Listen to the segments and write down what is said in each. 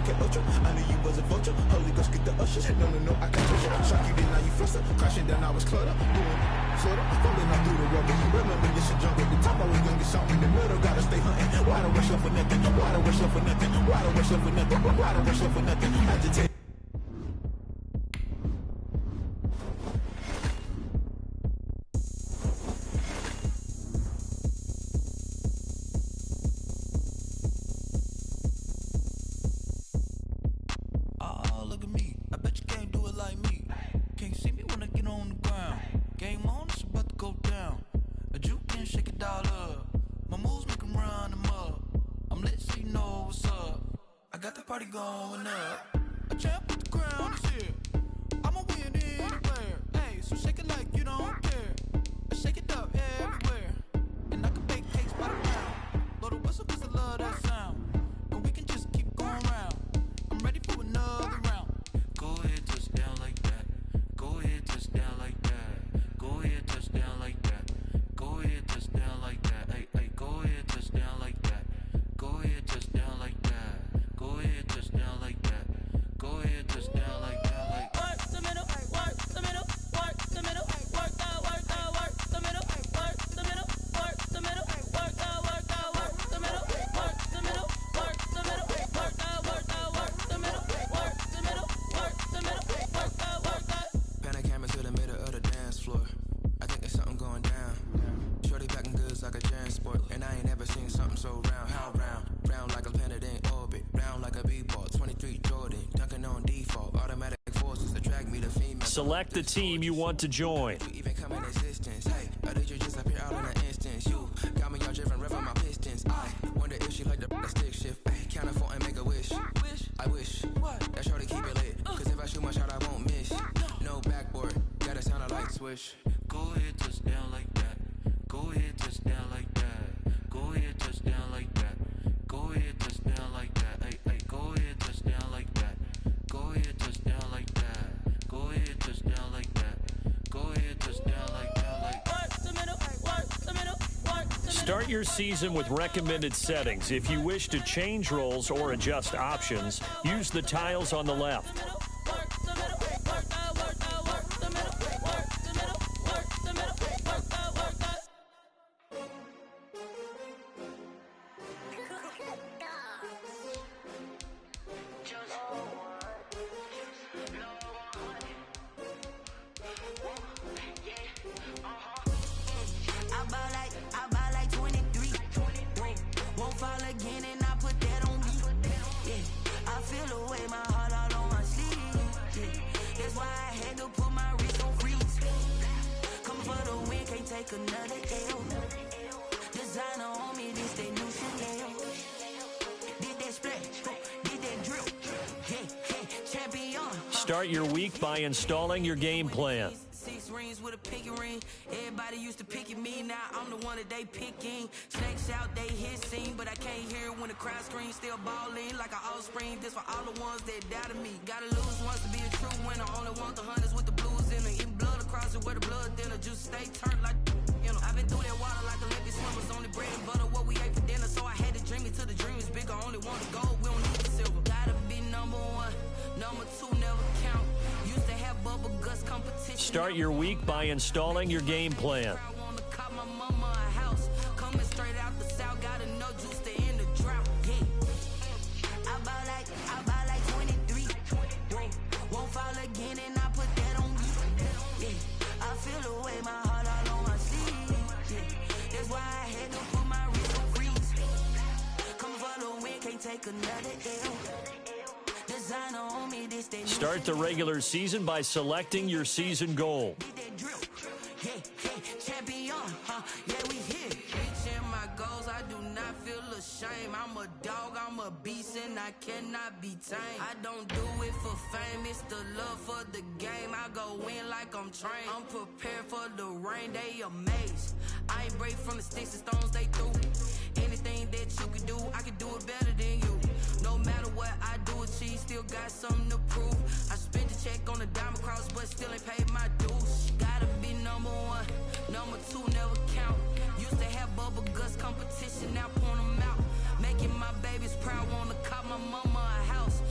okay, ultra. I knew you was a vulture. Holy Ghost, get the usher. No, I can't touch you. Shock you, then now you fluster. Crashing down, I was cluttered. Doing sorta, falling out through the rubber. Remember this shit jump at the top. I was young and something in the middle. Gotta stay hunting. Why don't rush up for nothing? Why don't rush up for nothing? Why don't rush up for nothing? Why don't rush up for nothing? Agitate. Select the team you want to join. Go ahead, touch down like that. Go ahead, touch down like that. Go ahead, touch down like that. Go ahead, touch down like that. Hey, hey, go ahead, touch down like that. Go ahead, touch down like that. Go ahead, touch down like that. Go ahead, touch down like that. Start your season with recommended settings. If you wish to change roles or adjust options, use the tiles on the left. Start your week by installing your game plan. 6 rings with a pinky ring. Everybody used to picking me, now I'm the one that they picking. Snakes out, they hissing, but I can't hear when the crowd screams. Still balling like an offspring. This for all the ones that doubted me. Gotta lose once to be a true winner. Only want the hunters with the blues in it. Eating blood across it where the blood dinner. Juice stay turned like, you know. I've been through that water like Olympic swimmers. Only bread and butter what we ate for dinner. So I had to dream it till the dream is bigger. Only want the gold, we don't need the silver. Gotta be number 1, number 2 never count. Used to have bubble guts competition. Start your week by installing your game plan. I wanna cop my mama a house. Coming straight out the south, gotta know juice to end the drought. Yeah. I buy like 23. Won't fall again and I put that on me. Yeah. I feel the way my heart all on my sleeve. Yeah. That's why I had to put my wrist on freeze. Coming for the win, can't take another L. Start the regular season by selecting your season goal. I do not feel ashamed. I'm a dog, I'm a beast, and I cannot be tamed. I don't do it for fame, it's the love for the game. I go in like I'm trained. I'm prepared for the rain, they amazed. I ain't break from the sticks and stones they threw. Anything that you can do, I can do it better than you. No matter what I do, achieve, still got something to prove. I spent the check on the diamond cross, but still ain't paid my dues. Gotta be number 1, number 2 never count. Used to have bubble guts competition, now point them out. Making my babies proud, wanna cop my mama a house.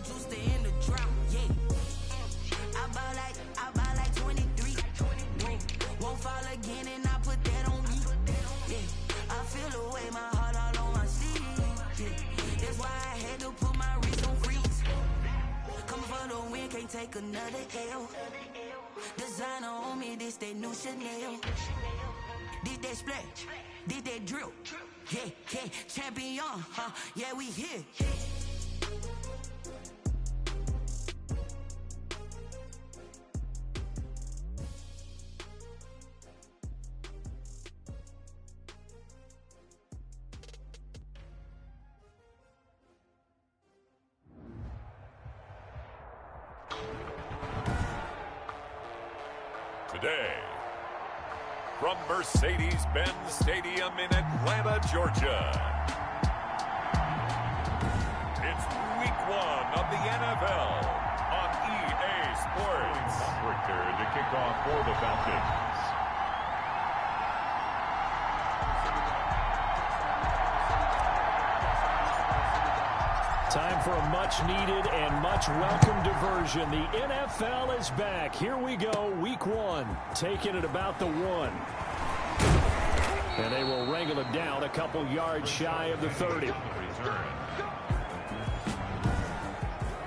juice to end the drought. Yeah. I ball like 23. Won't fall again and I put that on me. Yeah. I feel the way, my heart all on my sleeve. Yeah. That's why I had to put my wrist on freeze. Coming for the win, can't take another L. Designer on me, this that new Chanel. Did that splash, did that drill. Yeah, yeah, champion, huh? Yeah, we here. Today, from Mercedes-Benz Stadium in Atlanta, Georgia, it's Week 1 of the NFL on EA Sports. Richter to kick off for the Falcons. Time for a much-needed and much-welcome diversion. The NFL is back. Here we go, Week 1, taking it about the 1. And they will wrangle it down a couple yards shy of the 30.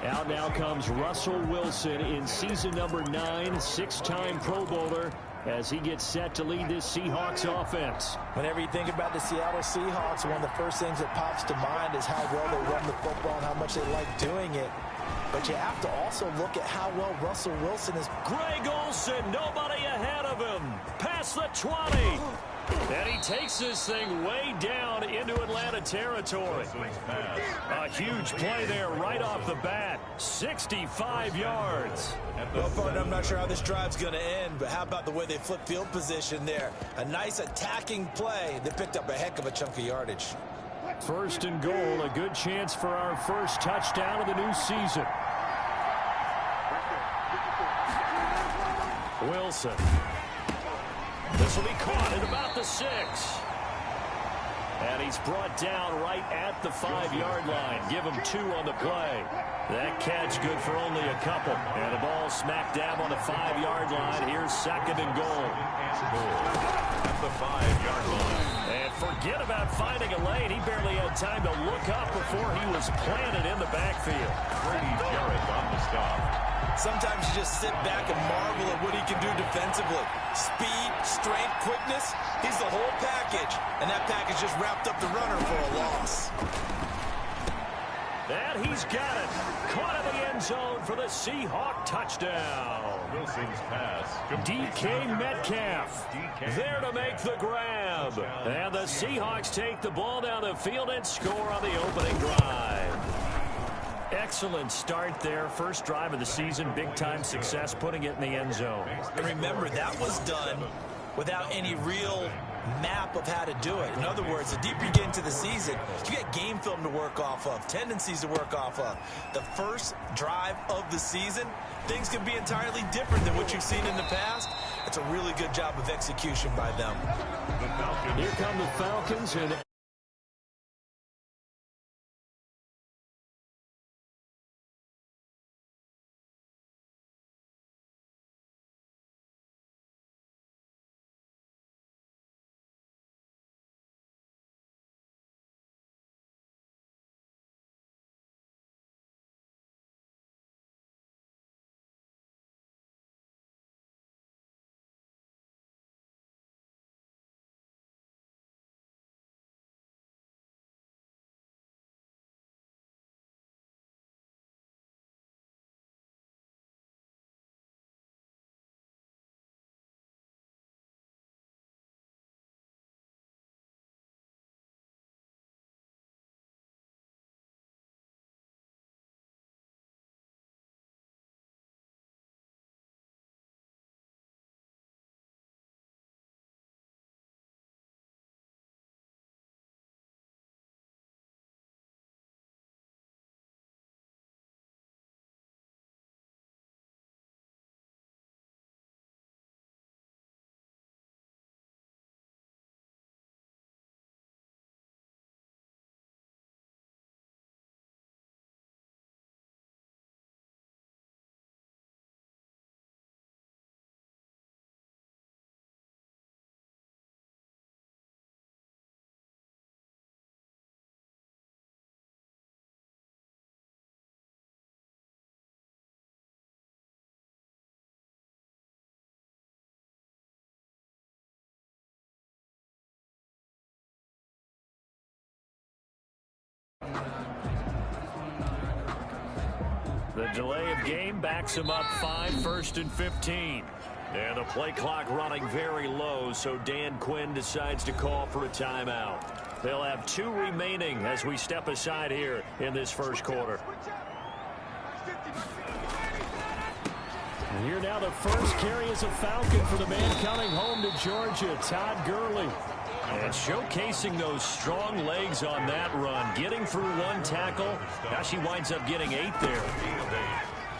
Out now comes Russell Wilson in season number 9, 6-time Pro Bowler, as he gets set to lead this Seahawks offense. Whenever you think about the Seattle Seahawks, one of the first things that pops to mind is how well they run the football and how much they like doing it. But you have to also look at how well Russell Wilson is. Greg Olsen, nobody ahead of him. Past the 20. And he takes this thing way down into Atlanta territory. A huge play there right off the bat. 65 yards. Well, partner, I'm not sure how this drive's going to end, but how about the way they flip field position there? A nice attacking play that picked up a heck of a chunk of yardage. First and goal, a good chance for our first touchdown of the new season. Wilson. This will be caught at about the 6. And he's brought down right at the 5-yard line. Give him 2 on the play. That catch good for only a couple. And the ball smack dab on the 5-yard line. Here's second and goal. At the 5-yard line. And forget about finding a lane. He barely had time to look up before he was planted in the backfield. Brady Jarrett on the stop. Sometimes you just sit back and marvel at what he can do defensively. Speed, strength, quickness, he's the whole package. And that package just wrapped up the runner for a loss. And he's got it. Caught in the end zone for the Seahawk touchdown. Wilson's pass. DK Metcalf there to make the grab. And the Seahawks take the ball down the field and score on the opening drive. Excellent start there. First drive of the season. Big-time success putting it in the end zone. And remember, that was done without any real map of how to do it. In other words, the deeper you get into the season, you got game film to work off of, tendencies to work off of. The first drive of the season, things can be entirely different than what you've seen in the past. It's a really good job of execution by them. Here come the Falcons, and The delay of game backs him up 5, 1st and 15. And the play clock running very low, so Dan Quinn decides to call for a timeout. They'll have 2 remaining as we step aside here in this first quarter. And here now the first carry is a Falcon for the man coming home to Georgia, Todd Gurley. And showcasing those strong legs on that run, getting through 1 tackle. Now she winds up getting 8 there.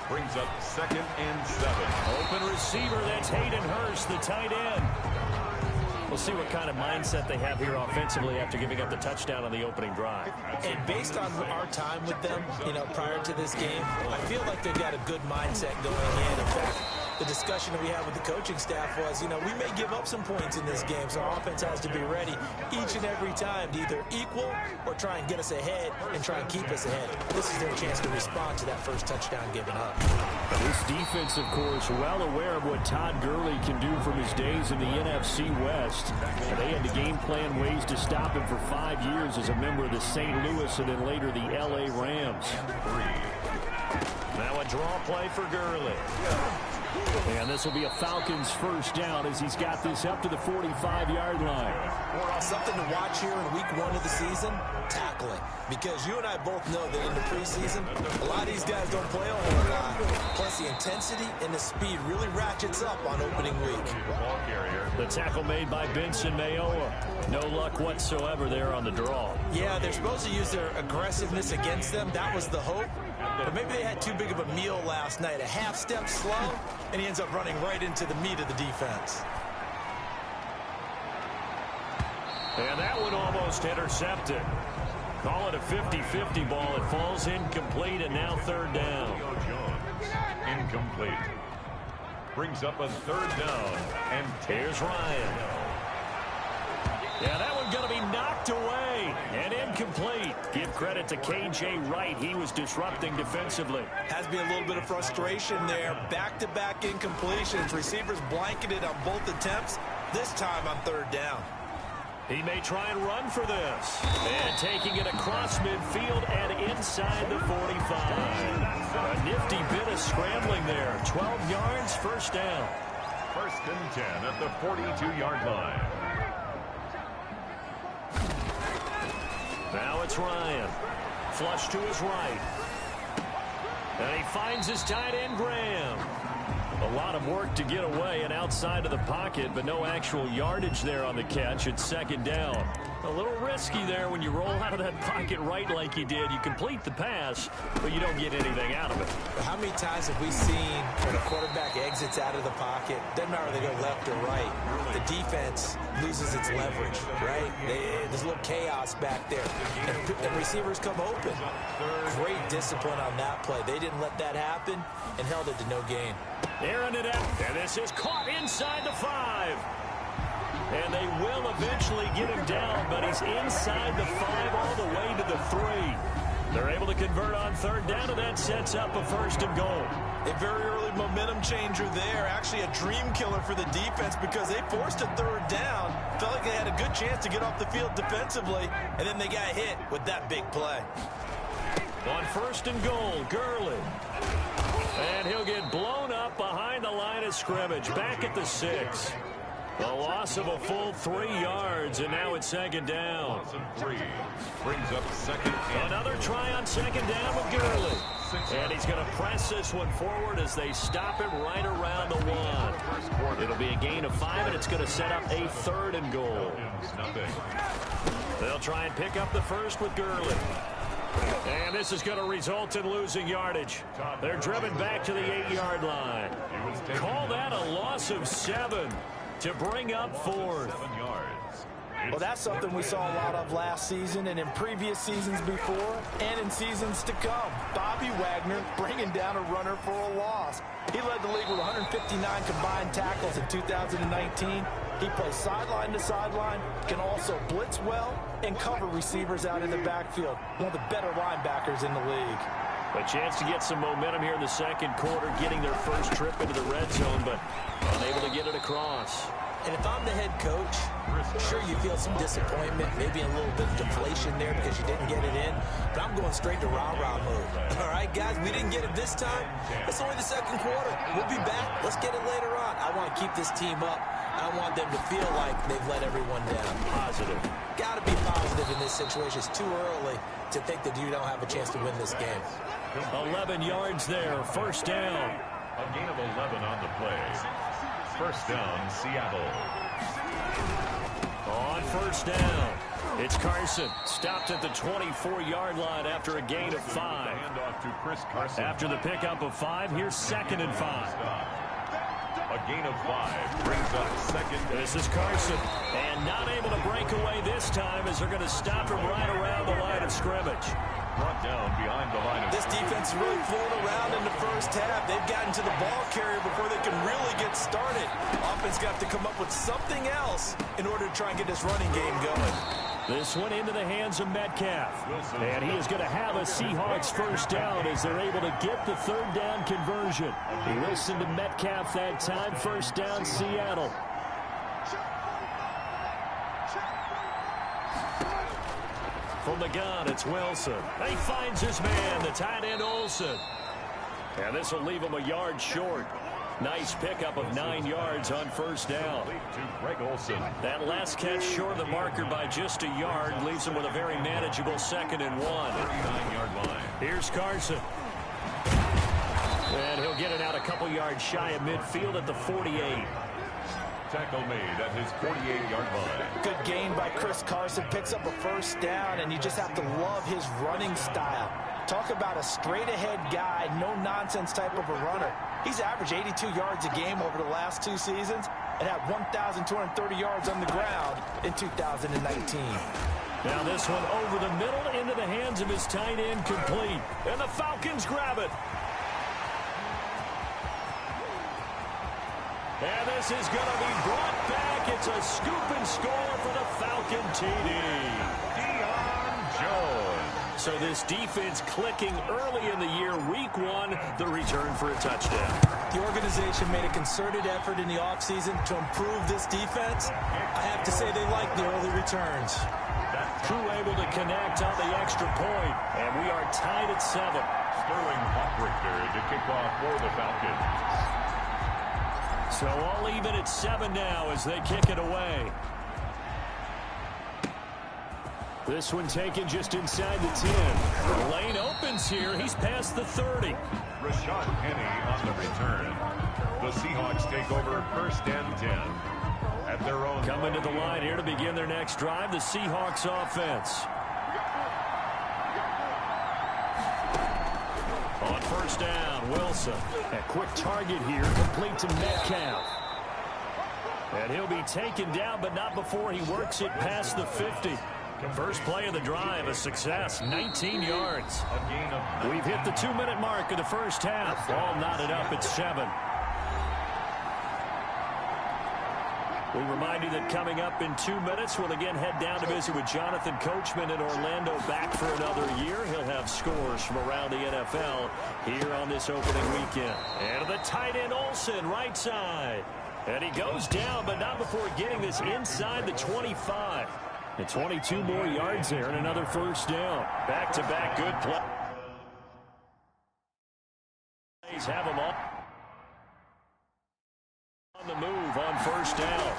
Brings up 2nd and 7. Open receiver, that's Hayden Hurst, the tight end. We'll see what kind of mindset they have here offensively after giving up the touchdown on the opening drive. And based on our time with them, prior to this game, I feel like they've got a good mindset going in. In fact, the discussion that we had with the coaching staff was, we may give up some points in this game, so our offense has to be ready each and every time to either equal or try and get us ahead and try and keep us ahead. This is their chance to respond to that first touchdown given up. This defense, of course, well aware of what Todd Gurley can do from his days in the NFC West. And they had the game plan ways to stop him for 5 years as a member of the St. Louis and then later the L.A. Rams. Now a draw play for Gurley. And this will be a Falcons first down as he's got this up to the 45-yard line. Well, something to watch here in week 1 of the season, tackling. Because you and I both know that in the preseason, a lot of these guys don't play a whole lot. Plus the intensity and the speed really ratchets up on opening week. The tackle made by Benson Mayowa. No luck whatsoever there on the draw. Yeah, they're supposed to use their aggressiveness against them. That was the hope. But maybe they had too big of a meal last night. A half step slow, and he ends up running right into the meat of the defense. And that one almost intercepted. Call it a 50-50 ball. It falls incomplete, and now 3rd down. Incomplete. Brings up a 3rd down. And here's Ryan. Yeah, that one's going to be knocked away and incomplete. Give credit to K.J. Wright. He was disrupting defensively. Has been a little bit of frustration there. Back-to-back incompletions. Receivers blanketed on both attempts, this time on 3rd down. He may try and run for this. And taking it across midfield and inside the 45. A nifty bit of scrambling there. 12 yards, 1st down. 1st and 10 at the 42-yard line. Now it's Ryan. Flush to his right. And he finds his tight end, Graham. A lot of work to get away and outside of the pocket, but no actual yardage there on the catch. It's 2nd down. A little risky there when you roll out of that pocket right like you did. You complete the pass, but you don't get anything out of it. But how many times have we seen when a quarterback exits out of the pocket, doesn't matter whether they go left or right, the defense loses its leverage, right? There's a little chaos back there, and receivers come open. Great discipline on that play. They didn't let that happen and held it to no gain. Airing it out, and this is caught inside the 5. And they will eventually get him down, but he's inside the 5 all the way to the 3. They're able to convert on 3rd down, and that sets up a 1st and goal. A very early momentum changer there. Actually a dream killer for the defense because they forced a 3rd down. Felt like they had a good chance to get off the field defensively, and then they got hit with that big play. On 1st and goal, Gurley. And he'll get blown up behind the line of scrimmage. Back at the 6. A loss of a full 3 yards, and now it's 2nd down. 3 brings up 2nd. Another try on 2nd down with Gurley. And he's going to press this one forward as they stop him right around the 1. It'll be a gain of 5, and it's going to set up a 3rd and goal. They'll try and pick up the 1st with Gurley. And this is going to result in losing yardage. They're driven back to the 8-yard line. Call that a loss of 7 to bring up 4th. Well, that's something we saw a lot of last season and in previous seasons before and in seasons to come. Bobby Wagner bringing down a runner for a loss. He led the league with 159 combined tackles in 2019. He plays sideline to sideline, can also blitz well and cover receivers out in the backfield. One of the better linebackers in the league. A chance to get some momentum here in the 2nd quarter, getting their first trip into the red zone, but unable to get it across. And if I'm the head coach, sure you feel some disappointment, maybe a little bit of deflation there because you didn't get it in. but I'm going straight to rah-rah mode. All right, guys, we didn't get it this time. It's only the second quarter. We'll be back. Let's get it later on. I want to keep this team up. I want them to feel like they've let everyone down. Positive. Got to be positive in this situation. It's too early to think that you don't have a chance to win this game. 11 yards there, first down. A gain of 11 on the play. First down, Seattle. On first down, it's Carson. Stopped at the 24-yard line after a gain of 5. Handoff to Chris Carson. After the pickup of 5, here's 2nd and 5. A gain of 5 brings up second. This is Carson. And not able to break away this time as they're going to stop him right around the line of scrimmage. Brought down behind the line of This defense is really floating around in the first half. They've gotten to the ball carrier before they can really get started. Offense got to come up with something else in order to try and get this running game going. This one into the hands of Metcalf. And he is going to have a Seahawks first down as they're able to get the third down conversion. Wilson to Metcalf that time. First down, Seattle. From the gun, it's Wilson. He finds his man, the tight end Olsen. And this will leave him a yard short. Nice pickup of 9 yards on first down. to Greg Olsen. That last catch short of the marker by just a yard leaves him with a very manageable 2nd and 1. 39-yard line. Here's Carson. And he'll get it out a couple yards shy of midfield at the 48. Tackle made at his 48-yard line. Good gain by Chris Carson. Picks up a first down, and you just have to love his running style. Talk about a straight-ahead guy, no-nonsense type of a runner. He's averaged 82 yards a game over the last 2 seasons and had 1,230 yards on the ground in 2019. Now this one over the middle into the hands of his tight end, complete. And the Falcons grab it. And this is going to be brought back. It's a scoop and score for the Falcon TD. Deion Jones. So this defense clicking early in the year, week 1, the return for a touchdown. The organization made a concerted effort in the offseason to improve this defense. I have to say they like the early returns. Crew able to connect on the extra point, and we are tied at 7. Sterling Hawkrichter to kick off for the Falcons. So all even at 7 now as they kick it away. This one taken just inside the 10. Lane opens here. He's past the 30. Rashad Penny on the return. The Seahawks take over first and 10 at their own. Coming to the line here to begin their next drive, the Seahawks offense. On first down, Wilson. A quick target here, complete to Metcalf. And he'll be taken down, but not before he works it past the 50. First play of the drive, a success, 19 yards. We've hit the 2-minute mark of the first half. All knotted up at 7. We remind you that coming up in 2 minutes, we'll again head down to visit with Jonathan Coachman in Orlando, back for another year. He'll have scores from around the NFL here on this opening weekend. And the tight end Olsen, right side. And he goes down, but not before getting this inside the 25. And 22 more yards there and another first down. Back-to-back good play. Have them all on the move on first down.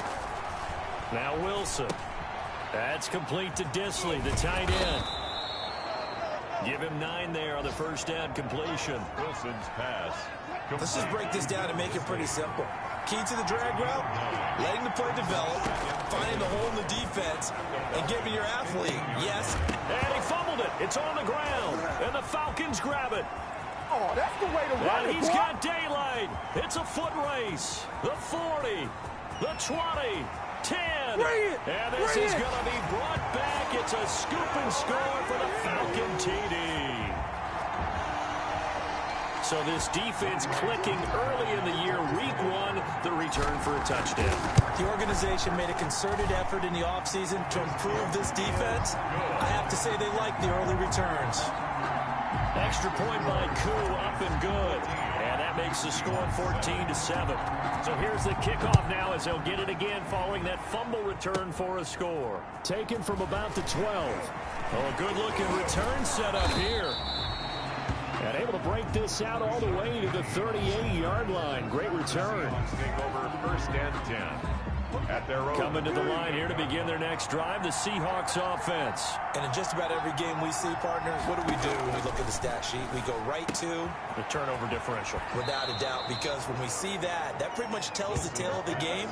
Now Wilson. That's complete to Disley, the tight end. Give him 9 there on the first down completion. Wilson's pass. Let's just break this down and make it pretty simple. Key to the drag route, letting the play develop, finding the hole in the defense, and giving your athlete, yes. And he fumbled it. It's on the ground. And the Falcons grab it. Oh, that's the way to run And it, he's boy. got daylight. It's a foot race. The 40, the 20, 10. Bring it. And this Bring is it. going to be brought back. It's a scoop and score for the Falcon TD. So this defense clicking early in the year, week 1, the return for a touchdown. The organization made a concerted effort in the offseason to improve this defense. I have to say they like the early returns. Extra point by Koo, up and good. And that makes the score 14-7. So here's the kickoff now as they'll get it again following that fumble return for a score. Taken from about the 12. Oh, a good-looking return set up here. And able to break this out all the way to the 38-yard line. Great return. Take over 1st and 10. At their own. Coming to the line here to begin their next drive, the Seahawks offense. And in just about every game we see, partner, what do we do when we look at the stat sheet? We go right to the turnover differential. Without a doubt, because when we see that, that pretty much tells the tale of the game.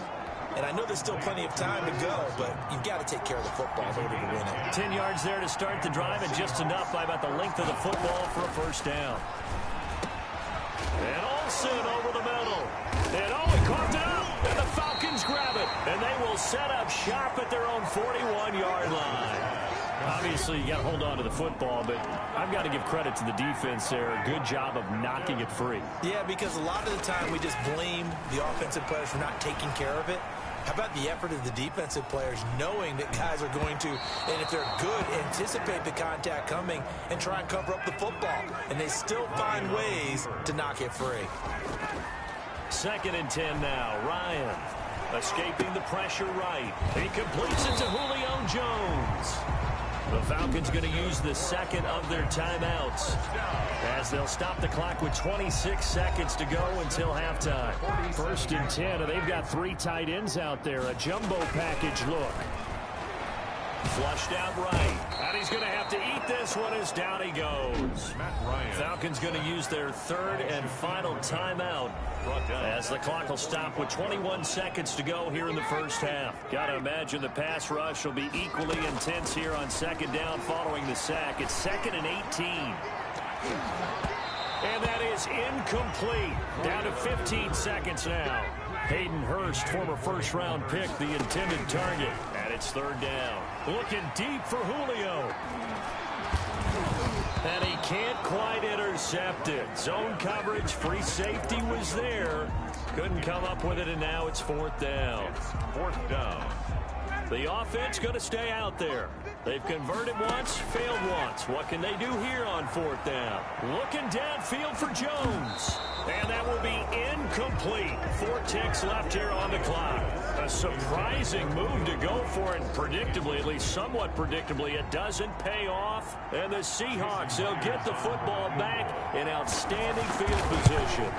And I know there's still plenty of time to go, but you've got to take care of the football in order to win it. 10 yards there to start the drive, and just enough by about the length of the football for a first down. And Olsen over the middle. And he carved it up, and the Falcons grab it. And they will set up shop at their own 41-yard line. Obviously, you got to hold on to the football, but I've got to give credit to the defense there. Good job of knocking it free. Yeah, because a lot of the time we just blame the offensive players for not taking care of it. How about the effort of the defensive players knowing that guys are going to, and if they're good, anticipate the contact coming and try and cover up the football. And they still find ways to knock it free. 2nd and 10 now. Ryan escaping the pressure right. He completes it to Julio Jones. The Falcons going to use the second of their timeouts as they'll stop the clock with 26 seconds to go until halftime. 1st and 10, and they've got 3 tight ends out there. A jumbo package look. Flushed out right. And he's going to have to eat this one as down he goes. Falcons going to use their 3rd and final timeout as the clock will stop with 21 seconds to go here in the first half. Got to imagine the pass rush will be equally intense here on 2nd down following the sack. It's 2nd and 18. And that is incomplete. Down to 15 seconds now. Hayden Hurst, former first-round pick, the intended target. And it's 3rd down. Looking deep for Julio. And he can't quite intercept it. Zone coverage, free safety was there. Couldn't come up with it, and now it's 4th down. 4th down. The offense going to stay out there. They've converted once, failed once. What can they do here on 4th down? Looking downfield for Jones. And that will be incomplete. 4 ticks left here on the clock. A surprising move to go for it. Predictably, at least somewhat predictably, it doesn't pay off. And the Seahawks, they'll get the football back in outstanding field position.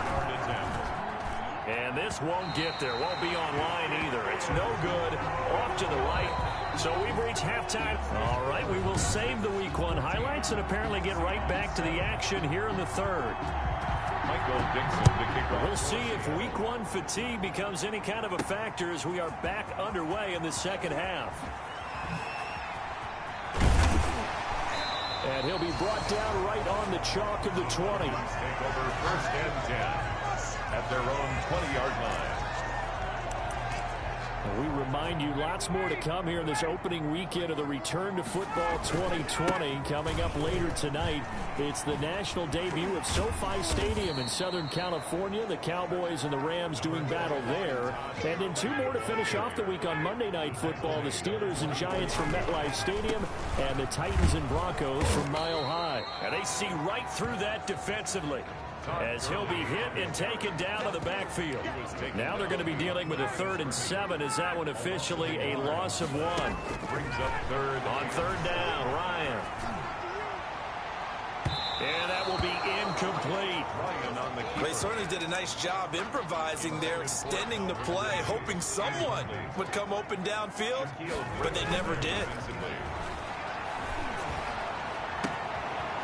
And this won't get there. Won't be online either. It's no good. Off to the right. So we've reached halftime. All right, we will save the Week 1 highlights and apparently get right back to the action here in the 3rd. Michael Dixon to kick off. We'll see if Week 1 fatigue becomes any kind of a factor as we are back underway in the 2nd half. And he'll be brought down right on the chalk of the 20. Take over 1st and 10 at their own 20-yard line. We remind you lots more to come here in this opening weekend of the Return to Football 2020. Coming up later tonight, it's the national debut at SoFi Stadium in Southern California. The Cowboys and the Rams doing battle there. And then 2 more to finish off the week on Monday Night Football. The Steelers and Giants from MetLife Stadium and the Titans and Broncos from Mile High. And they see right through that defensively as he'll be hit and taken down to the backfield. Now they're going to be dealing with a 3rd and 7 as that one officially a loss of 1. Brings up 3rd. On 3rd down, Ryan. And that will be incomplete. They certainly did a nice job improvising there, extending the play, hoping someone would come open downfield, but they never did.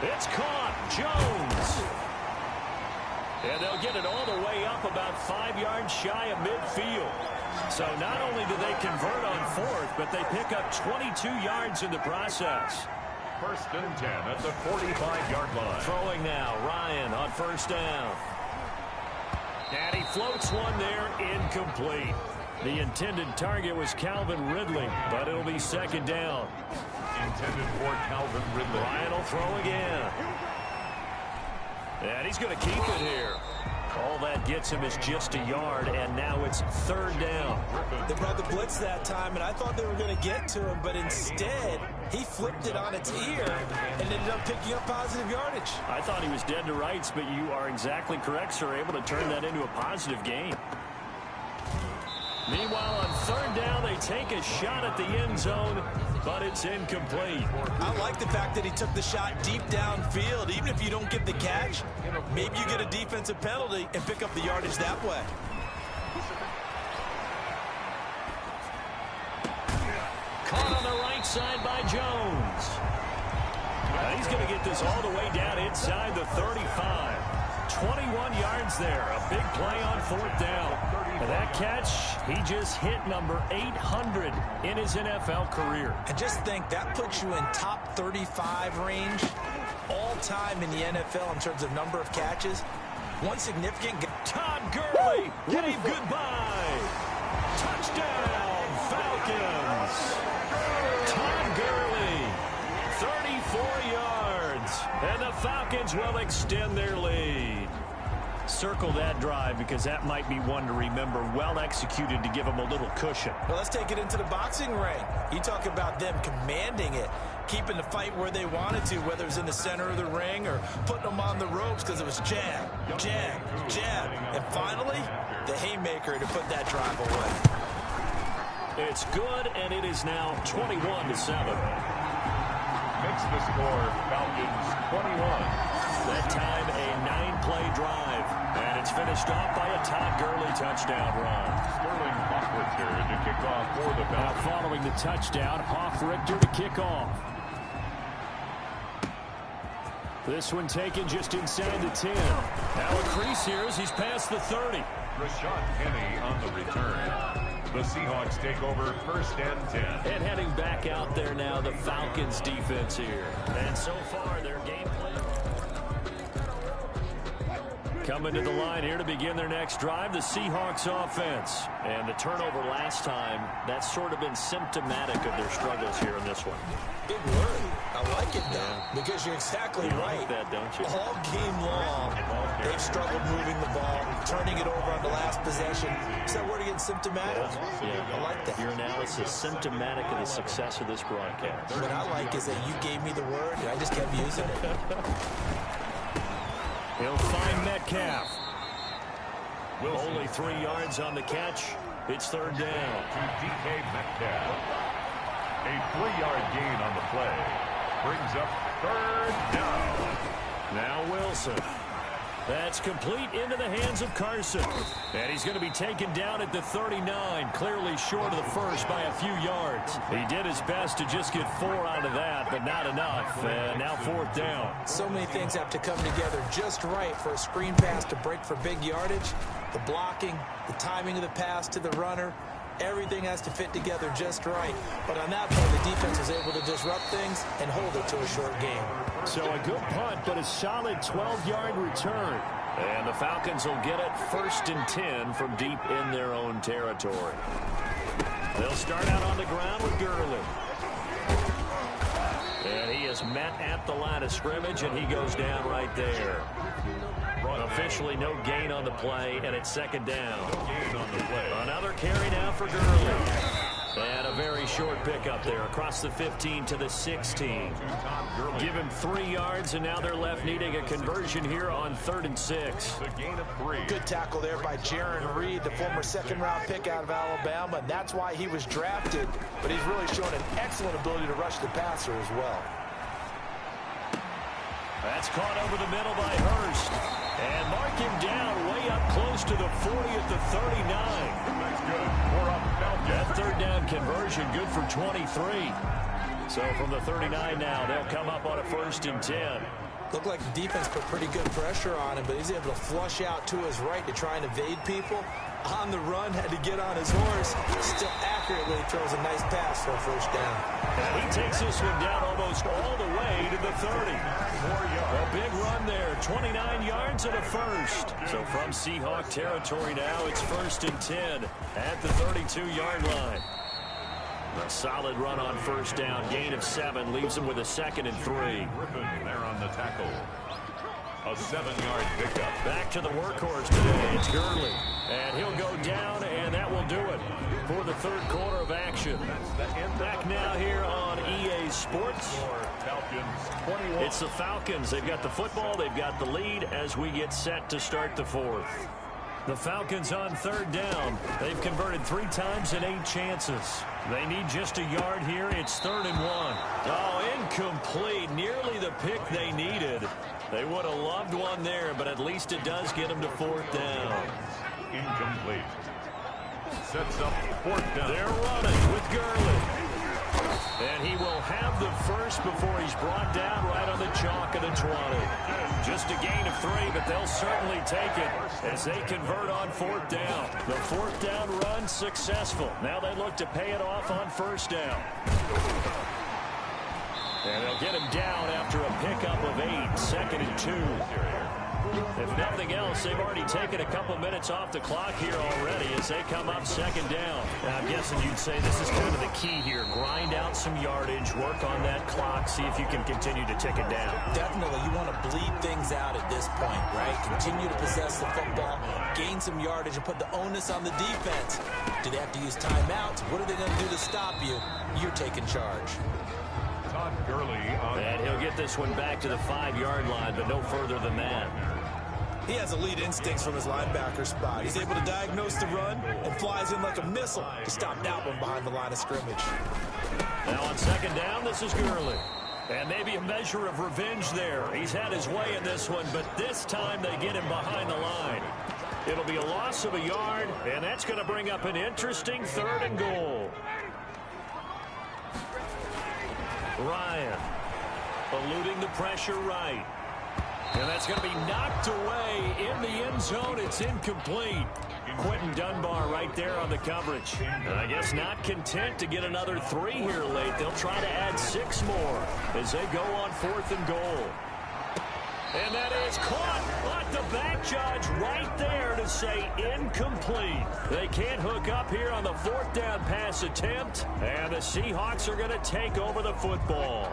It's caught. Jones. And they'll get it all the way up about 5 yards shy of midfield. So not only do they convert on 4th, but they pick up 22 yards in the process. 1st and 10 at the 45-yard line. Throwing now, Ryan on 1st down. And he floats one there, incomplete. The intended target was Calvin Ridley, but it'll be 2nd down. Intended for Calvin Ridley. Ryan will throw again. And he's going to keep it here. All that gets him is just a yard, and now it's third down. They brought the blitz that time, and I thought they were going to get to him, but instead, he flipped it on its ear and ended up picking up positive yardage. I thought he was dead to rights, but you are exactly correct, sir. Able to turn that into a positive gain. Meanwhile, on third down, they take a shot at the end zone, but it's incomplete. I like the fact that he took the shot deep downfield. Even if you don't get the catch, maybe you get a defensive penalty and pick up the yardage that way. Caught on the right side by Jones. Now he's going to get this all the way down inside the 35. 21 yards there. A big play on fourth down. And that catch, he just hit number 800 in his NFL career. And just think, that puts you in top 35 range all time in the NFL in terms of number of catches. One significant... Todd Gurley, wave goodbye. Touchdown, Falcons. Todd Gurley, 34 yards. And the Falcons will extend their lead. Circle that drive because that might be one to remember. Well executed to give them a little cushion. Well, let's take it into the boxing ring. You talk about them commanding it, keeping the fight where they wanted to, whether it was in the center of the ring or putting them on the ropes because it was jab, jab, jab. And finally, the haymaker to put that drive away. It's good, and it is now 21-7. Makes the score Falcons 21. That time a 9-play drive, and it's finished off by a Todd Gurley touchdown run. Sterling Hoffrichter to kick off for the Now Falcons. following the touchdown, Hoffrichter to kick off. This one taken just inside the 10. Now a crease here as he's past the 30. Rashad Penny on the return. The Seahawks take over first and 10. And heading back out there now, the Falcons defense here. And so far, their game plan. Coming to the line here to begin their next drive, the Seahawks offense. And the turnover last time, that's sort of been symptomatic of their struggles here in this one. Big word. I like it, though, because you're exactly right. Like that, don't you? All game long, they've struggled moving the ball, turning it over on the last possession. Is that word again, symptomatic? Yeah. I like that. Your analysis symptomatic of the success of this broadcast. What I like is that you gave me the word, and I just kept using it. He'll find Metcalf. Only 3 yards on the catch. It's third down. To DK Metcalf. A 3-yard gain on the play. Brings up third down. Now Wilson. That's complete into the hands of Carson. And he's going to be taken down at the 39, clearly short of the first by a few yards. He did his best to just get 4 out of that, but not enough. And now fourth down. So many things have to come together just right for a screen pass to break for big yardage. The blocking, the timing of the pass to the runner, everything has to fit together just right. But on that point, the defense was able to disrupt things and hold it to a short game. So a good punt, but a solid 12-yard return. And the Falcons will get it first and 10 from deep in their own territory. They'll start out on the ground with Gurley. And he is met at the line of scrimmage, and he goes down right there. Officially no gain on the play, and it's second down. Another carry now for Gurley. And a very short pickup there across the 15 to the 16. Give him 3 yards, and now they're left needing a conversion here on 3rd and 6. The gain of 3. Good tackle there by Jaron Reed, the former second-round pick out of Alabama, and that's why he was drafted. But he's really shown an excellent ability to rush the passer as well. That's caught over the middle by Hurst. And mark him down way up close to the 40 at the 39. That's good. 4 up Falcons. That third down conversion good for 23. So from the 39 now, they'll come up on a 1st and 10. Looked like the defense put pretty good pressure on him, but he's able to flush out to his right to try and evade people. On the run, had to get on his horse. Still accurately throws a nice pass for a first down. And he takes this one down almost all the way to the 30. A big run there, 29 yards and a first. So from Seahawk territory now, it's 1st and 10 at the 32-yard line. A solid run on first down, gain of 7, leaves him with a 2nd and 3. Griffin there on the tackle. A 7-yard pickup. Back to the workhorse today. It's Gurley. And he'll go down, and that will do it for the third quarter of action. Back now here on EA Sports. It's the Falcons. They've got the football. They've got the lead as we get set to start the fourth. The Falcons on third down. They've converted 3 times in 8 chances. They need just a yard here. It's 3rd and 1. Oh, incomplete. Nearly the pick they needed. They would have loved one there, but at least it does get them to 4th down. Incomplete. Sets up 4th down. They're running with Gurley. And he will have the first before he's brought down right on the chalk of the 20. Just a gain of 3, but they'll certainly take it as they convert on 4th down. The 4th down run successful. Now they look to pay it off on 1st down. And they'll get him down after a pickup of 8, 2nd and 2. If nothing else, they've already taken a couple minutes off the clock here already as they come up 2nd down. And I'm guessing you'd say this is kind of the key here. Grind out some yardage, work on that clock, see if you can continue to tick it down. Definitely, you want to bleed things out at this point, right? Continue to possess the football, gain some yardage, and put the onus on the defense. Do they have to use timeouts? What are they going to do to stop you? You're taking charge. Todd Gurley on. And he'll get this one back to the 5-yard line, but no further than that. He has elite instincts from his linebacker spot. He's able to diagnose the run and flies in like a missile to stop that one behind the line of scrimmage. Now on 2nd down, this is Gurley. And maybe a measure of revenge there. He's had his way in this one, but this time they get him behind the line. It'll be a loss of a yard, and that's going to bring up an interesting 3rd and goal. Ryan eluding the pressure right. And that's going to be knocked away in the end zone. It's incomplete. Quentin Dunbar right there on the coverage. And I guess not content to get another 3 here late. They'll try to add 6 more as they go on 4th and goal. And that is caught. But the back judge right there to say incomplete. They can't hook up here on the 4th down pass attempt. And the Seahawks are going to take over the football.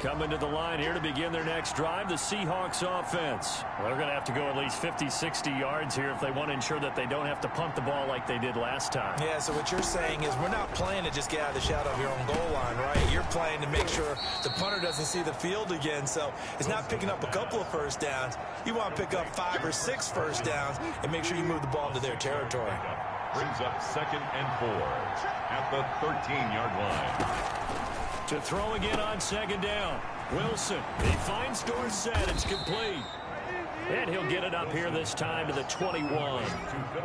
Coming to the line here to begin their next drive, the Seahawks offense. Well, they're going to have to go at least 50, 60 yards here if they want to ensure that they don't have to punt the ball like they did last time. Yeah, so what you're saying is we're not playing to just get out of the shadow of your own goal line, right? You're playing to make sure the punter doesn't see the field again. So it's not picking up a couple of 1st downs. You want to pick up 5 or 6 1st downs and make sure you move the ball into their territory. Brings up 2nd and 4 at the 13-yard line. To throw again on 2nd down. Wilson, he finds Dorsett. It's complete. And he'll get it up here this time to the 21.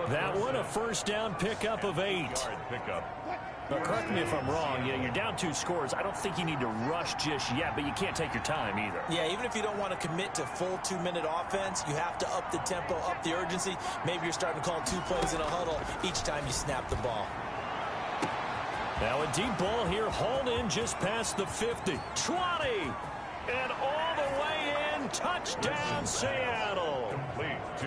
That one a 1st down pickup of 8. Now, correct me if I'm wrong. Yeah, you're down 2 scores. I don't think you need to rush just yet, but you can't take your time either. Yeah, even if you don't want to commit to full 2-minute offense, you have to up the tempo, up the urgency. Maybe you're starting to call 2 plays in a huddle each time you snap the ball. Now a deep ball here, hauled in just past the 50. 20! And all the way in, touchdown Seattle. Complete to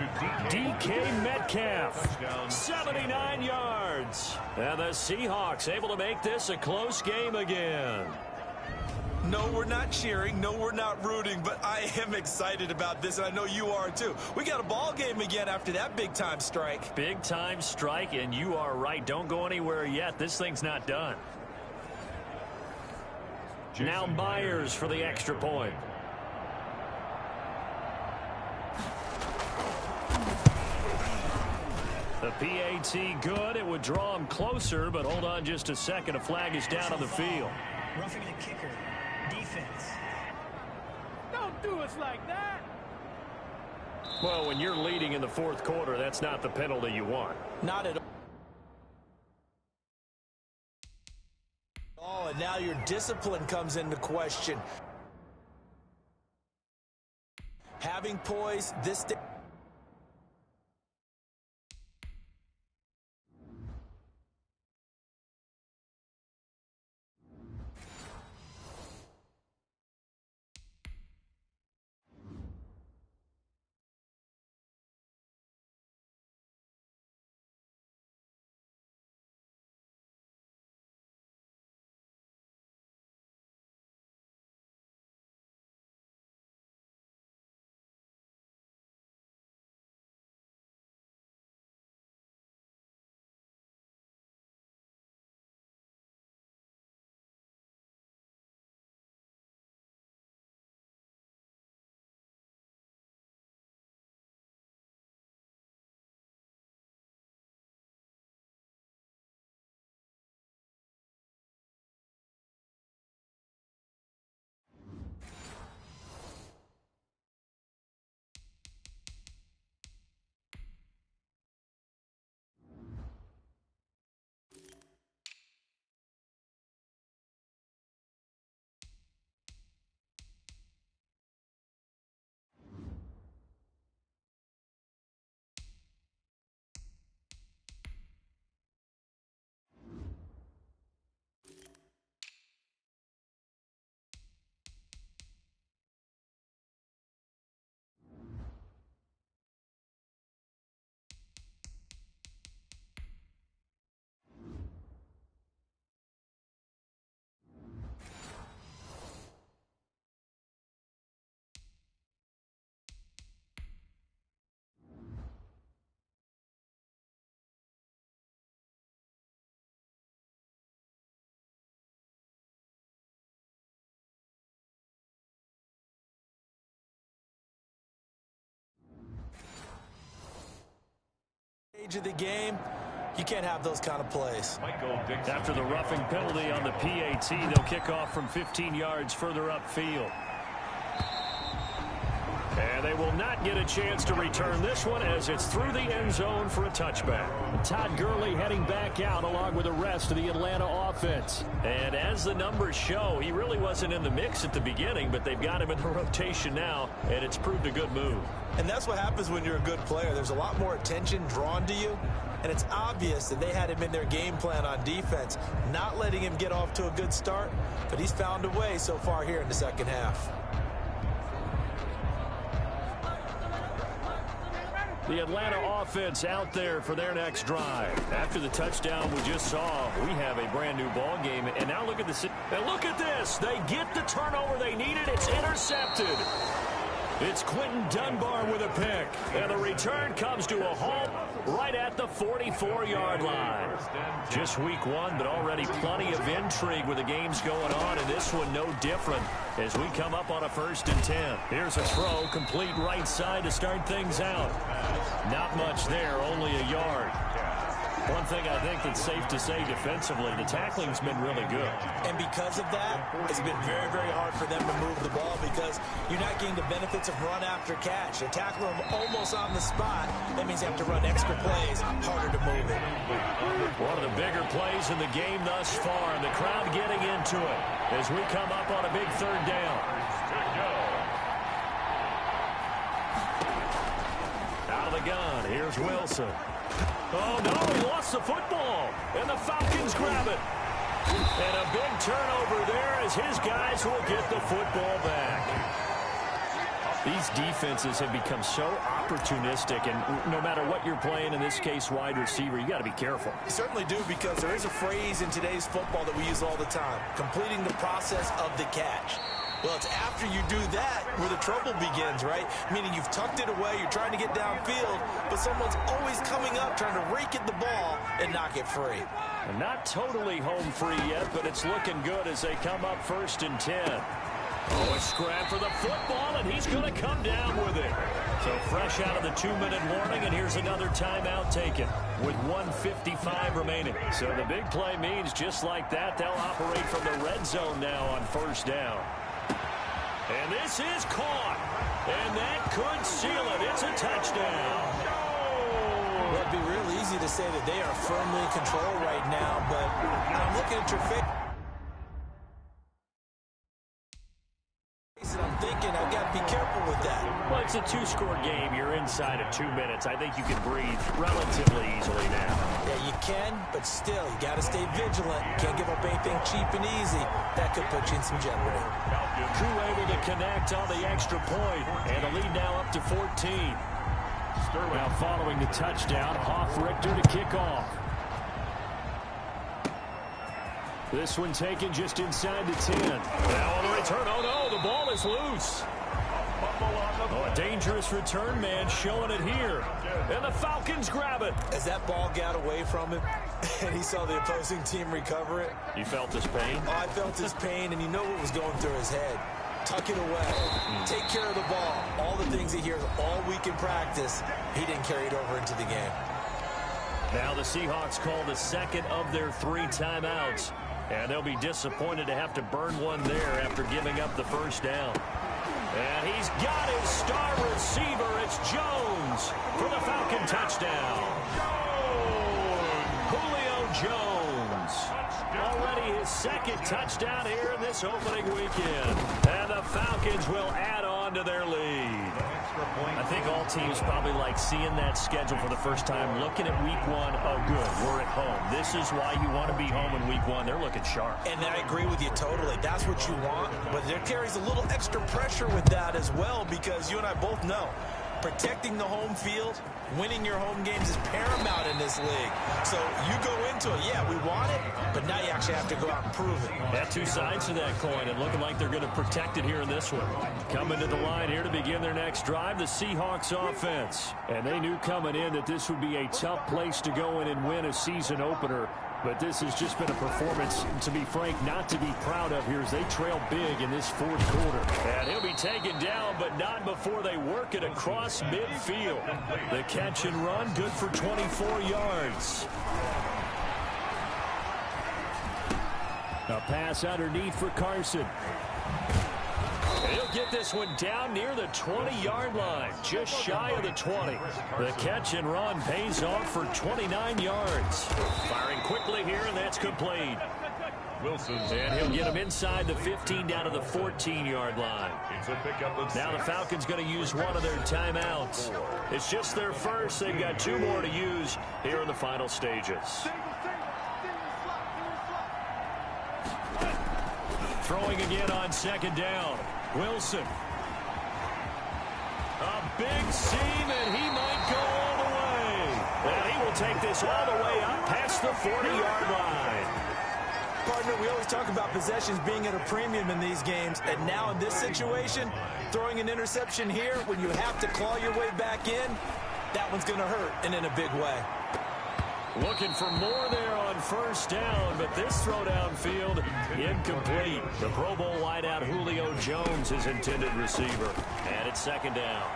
DK Metcalf, 79 yards. And the Seahawks able to make this a close game again. No, we're not cheering. No, we're not rooting, but I am excited about this, and I know you are too. We got a ball game again after that big-time strike. Big-time strike, and you are right. Don't go anywhere yet. This thing's not done. Now Myers for the extra point. The PAT good. It would draw him closer, but hold on just a second. A flag is down on the field. Roughing the kicker. Defense. Don't do us like that. Well, when you're leading in the 4th quarter, that's not the penalty you want. Not at all. And now your discipline comes into question. Having poise, this edge of the game, you can't have those kind of plays. After the roughing penalty on the PAT, they'll kick off from 15 yards further upfield. And they will not get a chance to return this one as it's through the end zone for a touchback. Todd Gurley heading back out along with the rest of the Atlanta offense. And as the numbers show, he really wasn't in the mix at the beginning, but they've got him in the rotation now, and it's proved a good move. And that's what happens when you're a good player. There's a lot more attention drawn to you, and it's obvious that they had him in their game plan on defense, not letting him get off to a good start, but he's found a way so far here in the second half. The Atlanta offense out there for their next drive. After the touchdown we just saw, we have a brand new ball game. And now look at this. And look at this. They get the turnover they needed. It's intercepted. It's Quentin Dunbar with a pick. And the return comes to a halt right at the 44-yard line. Just week one, but already plenty of intrigue with the games going on, and this one no different as we come up on a 1st and 10. Here's a throw, complete right side to start things out. Not much there, only a yard. One thing I think that's safe to say defensively, the tackling's been really good. And because of that, it's been very, very hard for them to move the ball because you're not getting the benefits of run after catch. They tackle them almost on the spot. That means you have to run extra plays, harder to move it. One of the bigger plays in the game thus far, and the crowd getting into it as we come up on a big 3rd down. Out of the gun, here's Wilson. Oh, no, he lost the football, and the Falcons grab it. And a big turnover there as his guys will get the football back. These defenses have become so opportunistic, and no matter what you're playing, in this case wide receiver, you got to be careful. You certainly do, because there is a phrase in today's football that we use all the time, completing the process of the catch. Well, it's after you do that where the trouble begins, right? Meaning you've tucked it away, you're trying to get downfield, but someone's always coming up trying to rake at the ball and knock it free. And not totally home free yet, but it's looking good as they come up 1st and 10. Oh, a scrap for the football, and he's going to come down with it. So fresh out of the 2-minute warning, and here's another timeout taken with 1:55 remaining. So the big play means just like that, they'll operate from the red zone now on 1st down. And this is caught. And that could seal it. It's a touchdown. Well, it'd be real easy to say that they are firmly in control right now, but I'm looking at your face. I'm thinking I've got to be careful with that. Well, it's a 2-score game. You're inside of 2 minutes. I think you can breathe relatively easily now. Yeah, you can, but still, you got to stay vigilant. Can't give up anything cheap and easy. That could put you in some jeopardy. Crew able to connect on the extra point, and the lead now up to 14. Now following the touchdown, Hoff-Richter to kick off. This one taken just inside the 10. Now on the return, oh no, the ball is loose. Oh, a dangerous return man showing it here. And the Falcons grab it. As that ball got away from him, and he saw the opposing team recover it. You felt his pain? Oh, I felt his pain, and you know what was going through his head. Tuck it away. Take care of the ball. All the things he hears all week in practice, he didn't carry it over into the game. Now the Seahawks call the second of their 3 timeouts. And they'll be disappointed to have to burn one there after giving up the 1st down. And he's got his star receiver. It's Jones for the Falcon touchdown. Julio Jones. Already his 2nd touchdown here in this opening weekend. And the Falcons will add on to their lead. I think all teams probably like seeing that schedule for the first time, looking at week 1. Oh, good, we're at home. This is why you want to be home in week 1. They're looking sharp. And I agree with you totally. That's what you want. But there carries a little extra pressure with that as well, because you and I both know protecting the home field, winning your home games is paramount in this league. So you go into it, yeah, we want it, but now you actually have to go out and prove it. Got 2 sides to that coin, and looking like they're going to protect it here in this one. Coming to the line here to begin their next drive, the Seahawks offense. And they knew coming in that this would be a tough place to go in and win a season opener. But this has just been a performance, to be frank, not to be proud of here as they trail big in this fourth quarter. And he'll be taken down, but not before they work it across midfield. The catch and run, good for 24 yards. A pass underneath for Carson. He'll get this one down near the 20-yard line, just shy of the 20. The catch and run pays off for 29 yards. Firing quickly here, and that's complete. And he'll get him inside the 15 down to the 14-yard line. Now the Falcons going to use one of their timeouts. It's just their first. They've got two more to use here in the final stages. Throwing again on second down. Wilson. A big seam, and he might go all the way. And he will take this all the way up past the 40-yard line. Partner, we always talk about possessions being at a premium in these games, and now in this situation, throwing an interception here when you have to claw your way back in, that one's going to hurt, and in a big way. Looking for more there on first down, but this throw downfield incomplete. The Pro Bowl wideout Julio Jones, his intended receiver. And it's second down.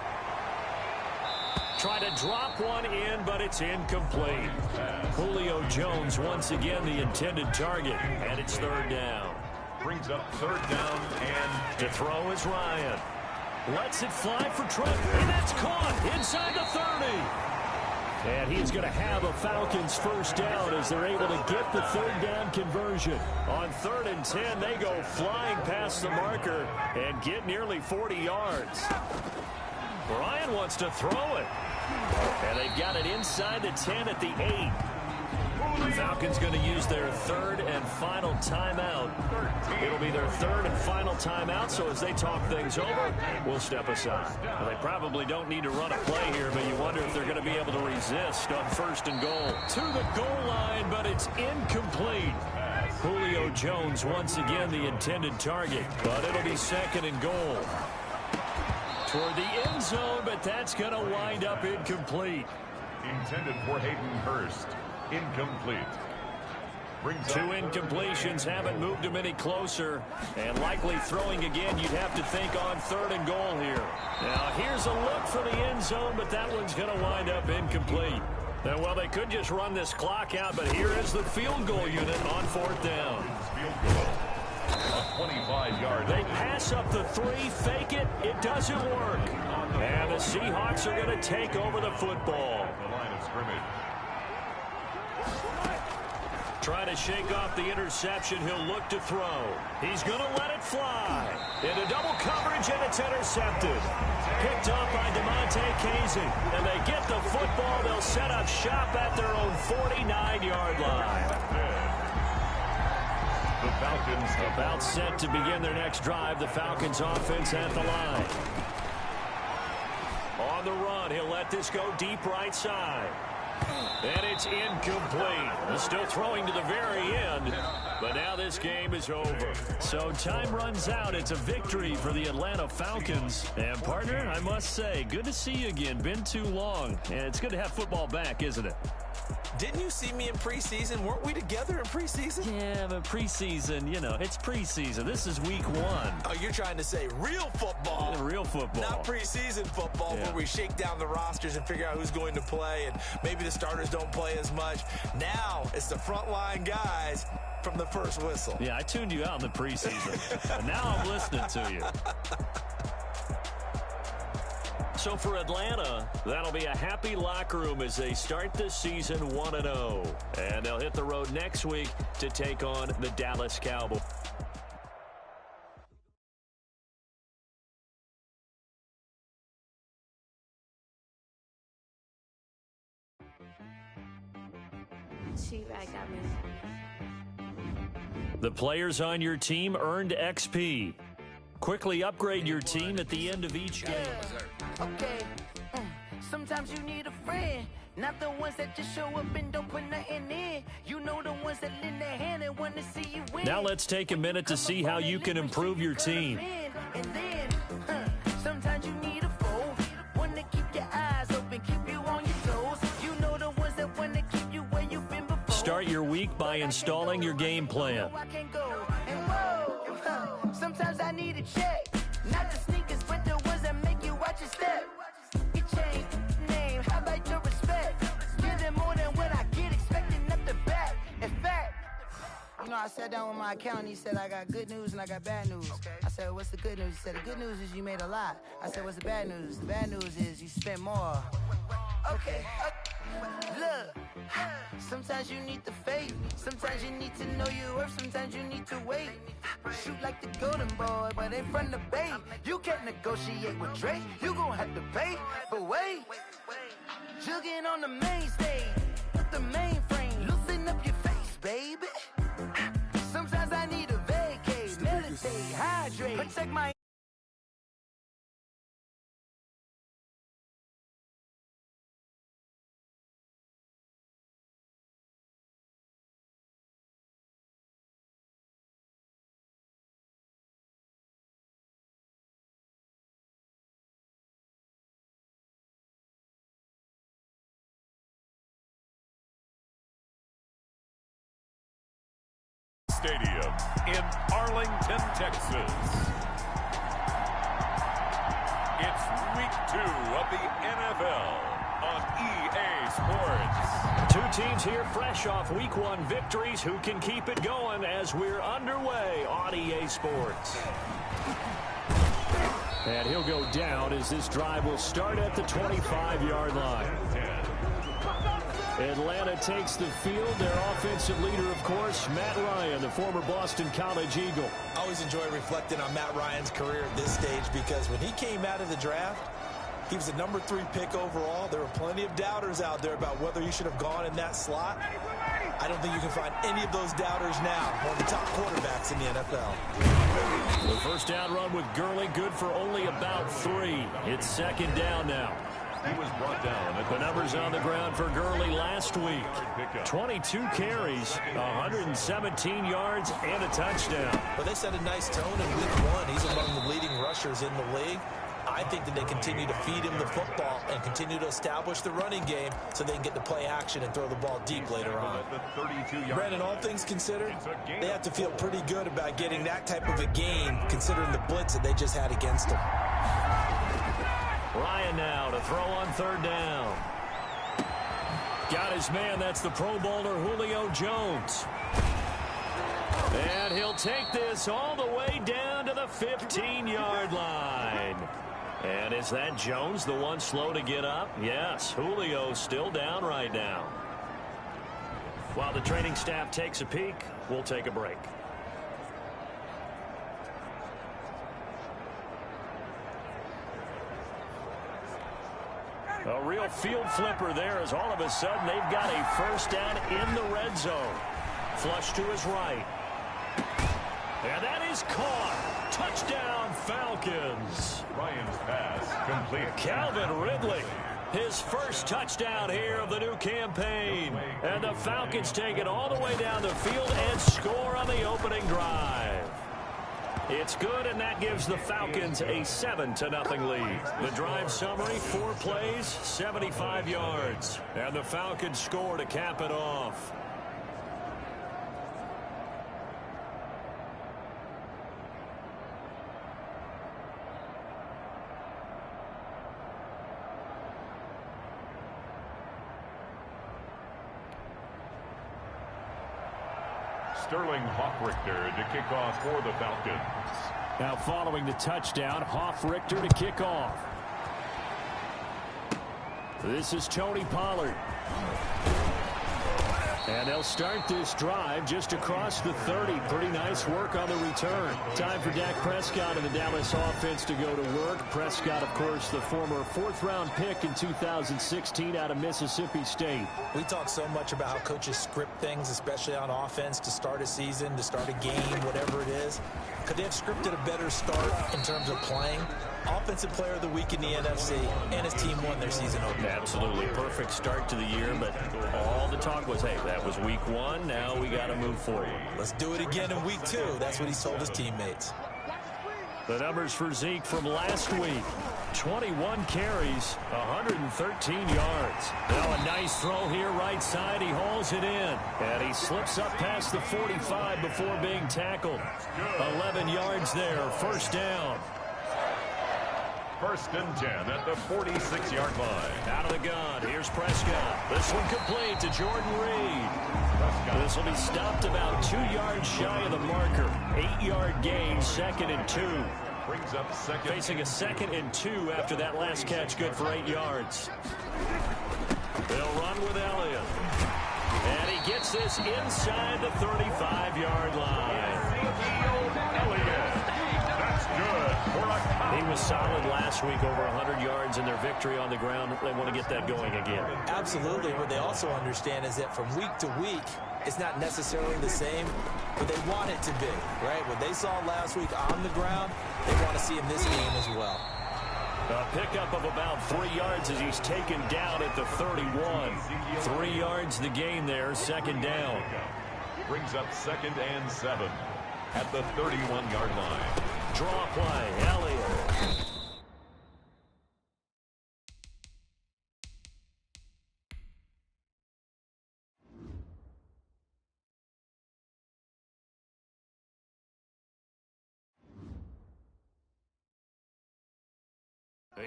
Try to drop one in, but it's incomplete. Julio Jones once again the intended target, and it's third down. Brings up third down, and to throw is Ryan. Lets it fly for Trent, and that's caught inside the 30. And he's going to have a Falcons first down as they're able to get the third down conversion. On 3rd and 10, they go flying past the marker and get nearly 40 yards. Ryan wants to throw it. And they've got it inside the 10 at the 8. The Falcons going to use their third and final timeout. It'll be their third and final timeout, so as they talk things over, we'll step aside. Well, they probably don't need to run a play here, but you wonder if they're going to be able to resist on 1st and goal. To the goal line, but it's incomplete. Julio Jones once again the intended target, but it'll be 2nd and goal. Toward the end zone, but that's going to wind up incomplete. intended for Hayden Hurst. Incomplete. Two incompletions haven't moved him any closer, and likely throwing again, you'd have to think on 3rd and goal here. Now here's a look for the end zone, but that one's going to wind up incomplete. And well, they could just run this clock out, but here is the field goal unit on 4th down. Field goal. A 25-yard. They pass up the 3, fake it, it doesn't work. And the Seahawks are going to take over the football. The line of scrimmage. Trying to shake off the interception. He'll look to throw. He's going to let it fly. Into double coverage, and it's intercepted. Picked off by DeMonte Casey. And they get the football. They'll set up shop at their own 49-yard line. The Falcons about set to begin their next drive. The Falcons offense at the line. On the run, he'll let this go deep right side. And it's incomplete. He's still throwing to the very end, but now this game is over. So time runs out. It's a victory for the Atlanta Falcons. And partner, I must say, good to see you again. Been too long. And it's good to have football back, isn't it? Didn't you see me in preseason? Weren't we together in preseason? Yeah, but preseason, you know, it's preseason. This is week 1. Oh, you're trying to say real football. Yeah, real football. Not preseason football where we shake down the rosters and figure out who's going to play, and maybe the starters don't play as much. Now it's the frontline guys from the first whistle. Yeah, I tuned you out in the preseason. And now I'm listening to you. So for Atlanta, that'll be a happy locker room as they start the season 1-0. And they'll hit the road next week to take on the Dallas Cowboys. The players on your team earned XP. Quickly upgrade your team at the end of each game. Okay, sometimes you need a friend, not the ones that just show up and don't put nothing in. You know the ones that lend their hand and want to see you win. Now let's take a minute to see how you can improve your team. And then, sometimes you need a foe, one to keep your eyes open, keep you on your toes. You know the ones that want to keep you where you've been before. start your week by installing your game plan. Sometimes I need a check. Not the sneakers, but the ones that make you watch your step. It changed name, how about your respect? Give them more than what I get, expecting up the back. In fact, you know, I sat down with my accountant. He said, I got good news and I got bad news. I said, what's the good news? He said, the good news is you made a lot. I said, what's the bad news? The bad news is you spent more. Okay. Look, sometimes you need the faith. Sometimes you need to know your worth. Sometimes you need to wait. Shoot like the golden boy, but ain't from the bay. You can't negotiate with Drake. You gon' have to pay. But wait, jugging on the main stage, the mainframe, loosen up your face, baby. Sometimes I need a vacate, meditate, hydrate, protect my. Stadium in Arlington, Texas. It's week 2 of the NFL on EA Sports. Two teams here fresh off week 1 victories who can keep it going as we're underway on EA Sports. And he'll go down as this drive will start at the 25-yard line. Atlanta takes the field. Their offensive leader, of course, Matt Ryan, the former Boston College Eagle. I always enjoy reflecting on Matt Ryan's career at this stage because when he came out of the draft, he was the number 3 pick overall. There were plenty of doubters out there about whether he should have gone in that slot. I don't think you can find any of those doubters now. One of the top quarterbacks in the NFL. The first down run with Gurley, good for only about 3. It's second down now. He was brought down. The numbers on the ground for Gurley last week. 22 carries, 117 yards, and a touchdown. But they set a nice tone in week 1. He's among the leading rushers in the league. I think that they continue to feed him the football and continue to establish the running game so they can get to play action and throw the ball deep later on. Brandon, all things considered, they have to feel pretty good about getting that type of a game considering the blitz that they just had against them. Ryan now to throw on third down. Got his man. That's the Pro Bowler Julio Jones. And he'll take this all the way down to the 15-yard line. And is that Jones, the one slow to get up? Yes, Julio still down right now. While the training staff takes a peek, we'll take a break. A real field flipper there as all of a sudden they've got a first down in the red zone. Flush to his right. And that is caught. Touchdown, Falcons. Ryan's pass complete. Calvin Ridley, his first touchdown here of the new campaign. And the Falcons take it all the way down the field and score on the opening drive. It's good, and that gives the Falcons a 7-0 lead. The drive summary, 4 plays, 75 yards. And the Falcons score to cap it off. Sterling Hoffrichter to kick off for the Falcons. Now following the touchdown, Hoffrichter to kick off. This is Tony Pollard. And they'll start this drive just across the 30. Pretty nice work on the return. Time for Dak Prescott and the Dallas offense to go to work. Prescott, of course, the former 4th-round pick in 2016 out of Mississippi State. We talk so much about how coaches script things, especially on offense, to start a season, to start a game, whatever it is. Could they have scripted a better start in terms of playing? Offensive Player of the Week in the NFC, and his team won their season opener. Absolutely perfect start to the year, but all the talk was, hey, that was week 1. Now we got to move forward. Let's do it again in week 2. That's what he told his teammates. The numbers for Zeke from last week. 21 carries, 113 yards. Now a nice throw here right side. He hauls it in. And he slips up past the 45 before being tackled. 11 yards there. First down. First and 10 at the 46-yard line. Out of the gun. Here's Prescott. This one complete to Jordan Reed. This will be stopped about 2 yards shy of the marker. 8-yard gain, 2nd and 2. Brings up second. Facing a 2nd and 2 after that last catch, good for 8 yards. They'll run with Elliott. And he gets this inside the 35-yard line. Elliott. That's good for a He was solid last week, over 100 yards in their victory on the ground. They want to get that going again. Absolutely. What they also understand is that from week to week, it's not necessarily the same, but they want it to be, right? What they saw last week on the ground, they want to see in this game as well. A pickup of about 3 yards as he's taken down at the 31. 3 yards the gain there, 2nd down. Brings up 2nd and 7 at the 31-yard line. Draw play, Elliott.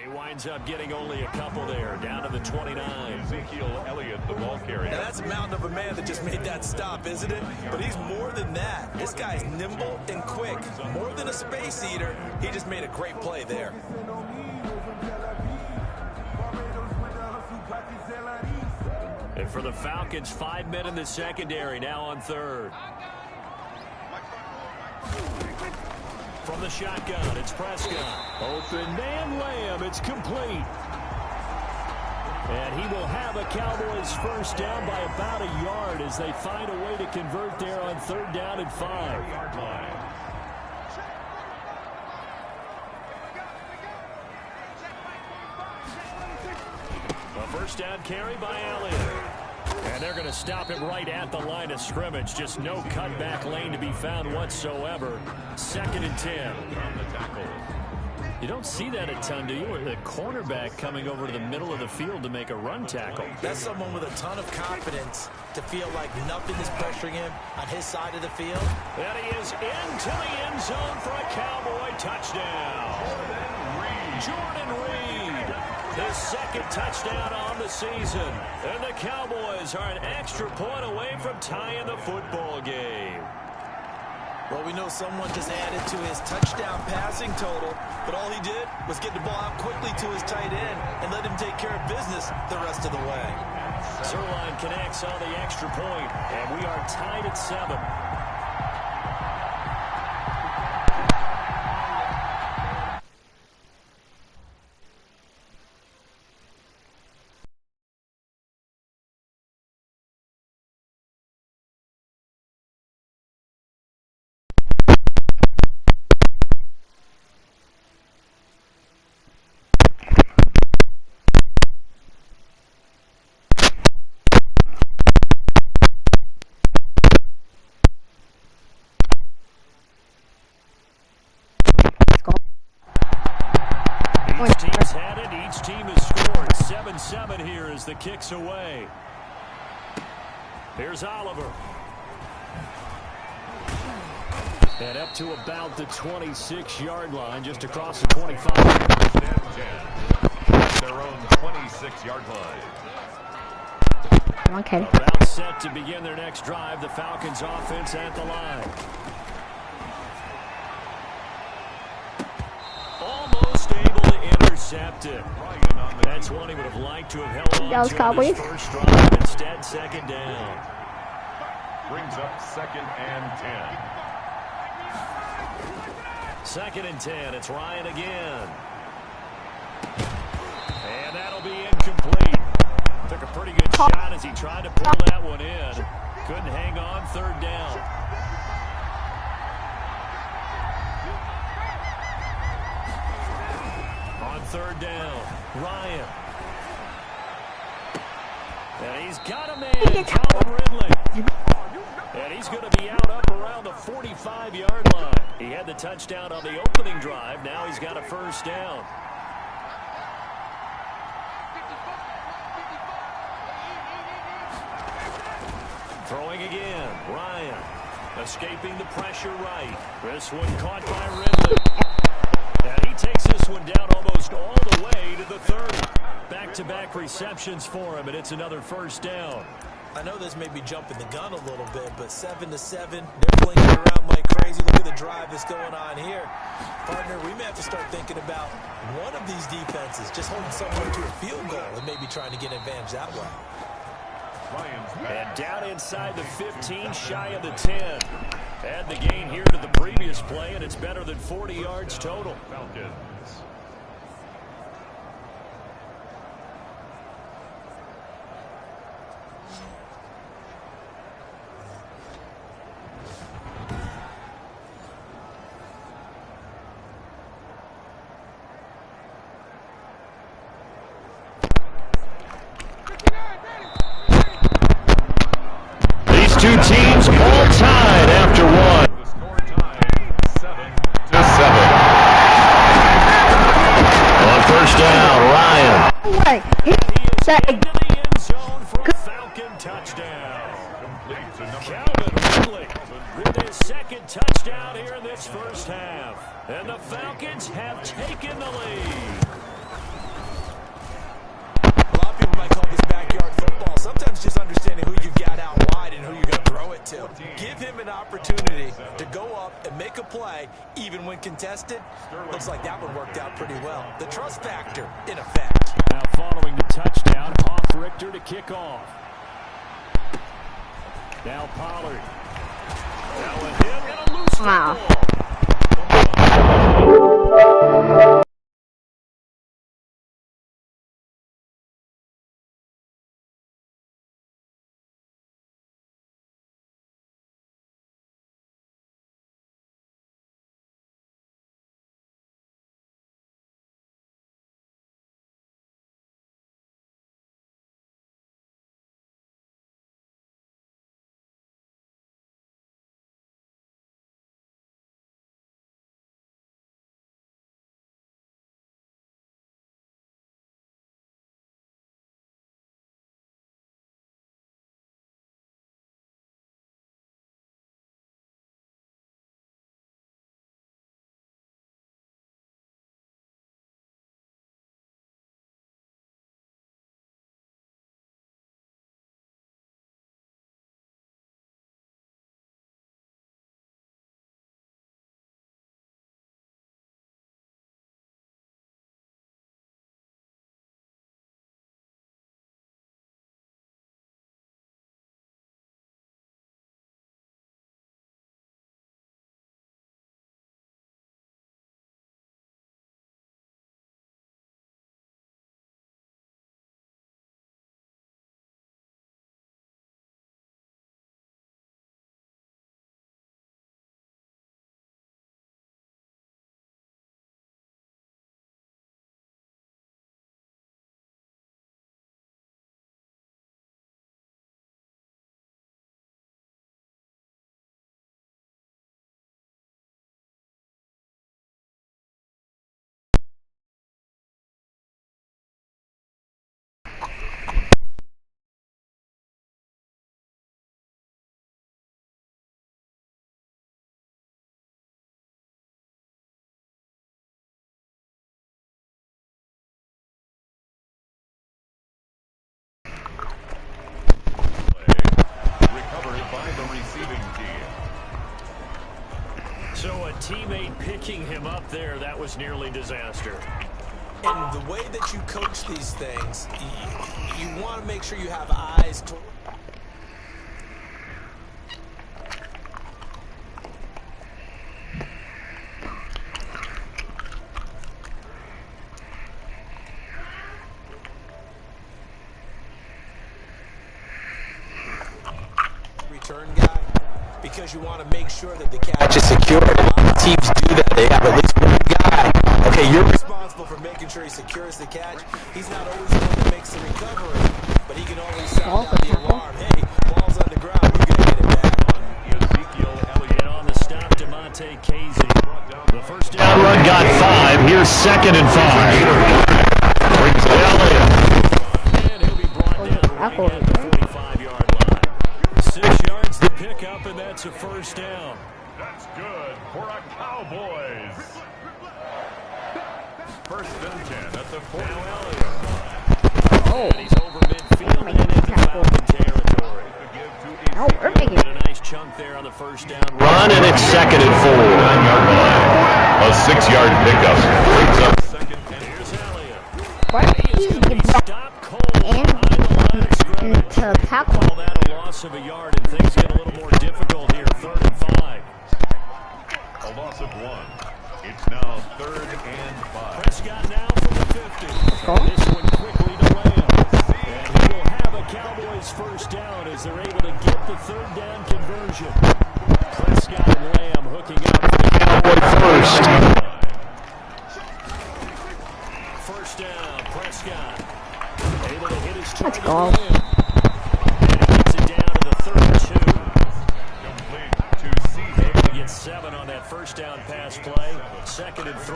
He winds up getting only a couple there, down to the 29. Ezekiel Elliott, the ball carrier. Now that's a mountain of a man that just made that stop, isn't it? But he's more than that. This guy's nimble and quick. More than a space eater, he just made a great play there. And for the Falcons, 5 men in the secondary, now on 3rd. From the shotgun, it's Prescott. Open man Lamb, it's complete. And he will have a Cowboys first down by about a yard as they find a way to convert there on 3rd down and 5. A first down carry by Elliott. And they're going to stop him right at the line of scrimmage. Just no cutback lane to be found whatsoever. 2nd and 10. You don't see that a ton, do you? The cornerback coming over to the middle of the field to make a run tackle. That's someone with a ton of confidence to feel like nothing is pressuring him on his side of the field. And he is into the end zone for a Cowboy touchdown. Jordan Reed, his 2nd touchdown on the season. And the Cowboys are an extra point away from tying the football game. Well, we know someone just added to his touchdown passing total, but all he did was get the ball out quickly to his tight end and let him take care of business the rest of the way. Zerline connects on the extra point, and we are tied at 7. Each team's had it. Each team has scored. 7-7 here as the kick's away. Here's Oliver. And up to about the 26-yard line, just across the 25. Their own 26-yard line. Okay. About set to begin their next drive. The Falcons offense at the line. Almost able to intercept it. That's one he would have liked to have held on to on his first drive. Instead, 2nd down. Brings up 2nd and 10. 2nd and 10. It's Ryan again. And that'll be incomplete. Took a pretty good shot as he tried to pull that one in. Couldn't hang on. 3rd down. On 3rd down, Ryan. And he's got a man, Calvin Ridley. And he's going to be out up around the 45-yard line. He had the touchdown on the opening drive. Now he's got a first down. Throwing again, Ryan. Escaping the pressure right. This one caught by Ridley. And he takes this one down almost all the way to the 30. Back-to-back receptions for him, and it's another first down. I know this may be jumping the gun a little bit, but 7-7, they're blinking around like crazy. Look at the drive that's going on here. Partner, we may have to start thinking about one of these defenses just holding someone to a field goal and maybe trying to get an advantage that way. And down inside the 15, shy of the 10. Add the gain here to the previous play, and it's better than 40 yards total. Falcons. Two teams all tied after one. The score tied 7-7. On first down, Ryan. He is into the end zone for a Falcon touchdown. Complete to number Calvin Ridley with his second touchdown here in this first half. And the Falcons have taken the lead. A lot of people might call this backyard football. Sometimes just understanding who you've got out wide and who you're going to throw it to. Give him an opportunity to go up and make a play, even when contested. Looks like that one worked out pretty well. The trust factor, in effect. Now following the touchdown, Hoff Richter to kick off. Now Pollard. Now with him and a loose ball. So a teammate picking him up there, that was nearly disaster. And the way that you coach these things, you want to make sure you have eyes to... return guy, because you want to make sure that the catch is secure. A lot of teams do that. They have at least one guy. Okay, you're responsible for making sure he secures the catch. He's not always the one that makes the recovery, but he can always sound out the alarm. Hey, ball's on the ground. You got to get it back. Casey. The first down run got 5. Here's 2nd and 5. Brings it Elliott. And he'll be brought down right at the 45-yard line. 6 yards to pick up, and that's a first down. That's good for a Cowboys. First and 10 at the 40. Now Elliott. And he's over midfield and into Falcon territory. Oh, we're making a nice chunk there on the first down run, and it's 2nd and 4. 9-yard line. A 6-yard pickup. Brings up second and here's Elliott. What? He's getting Stop cold behind the line of scrimmage. to tackle. Call that a loss of a yard, and things get a little more difficult here. 3rd and 5. a loss of 1. It's now 3rd and 5. Prescott now from the 50. Go. This one quickly to Lamb. And he will have a Cowboys first down as they're able to get the 3rd down conversion. Prescott and Lamb hooking up for the Cowboys first down. Prescott able to hit his target. Let's go. And he gets it down to the 32. Complete to C. Able to get 7 on that first down pass play. 2nd and 3.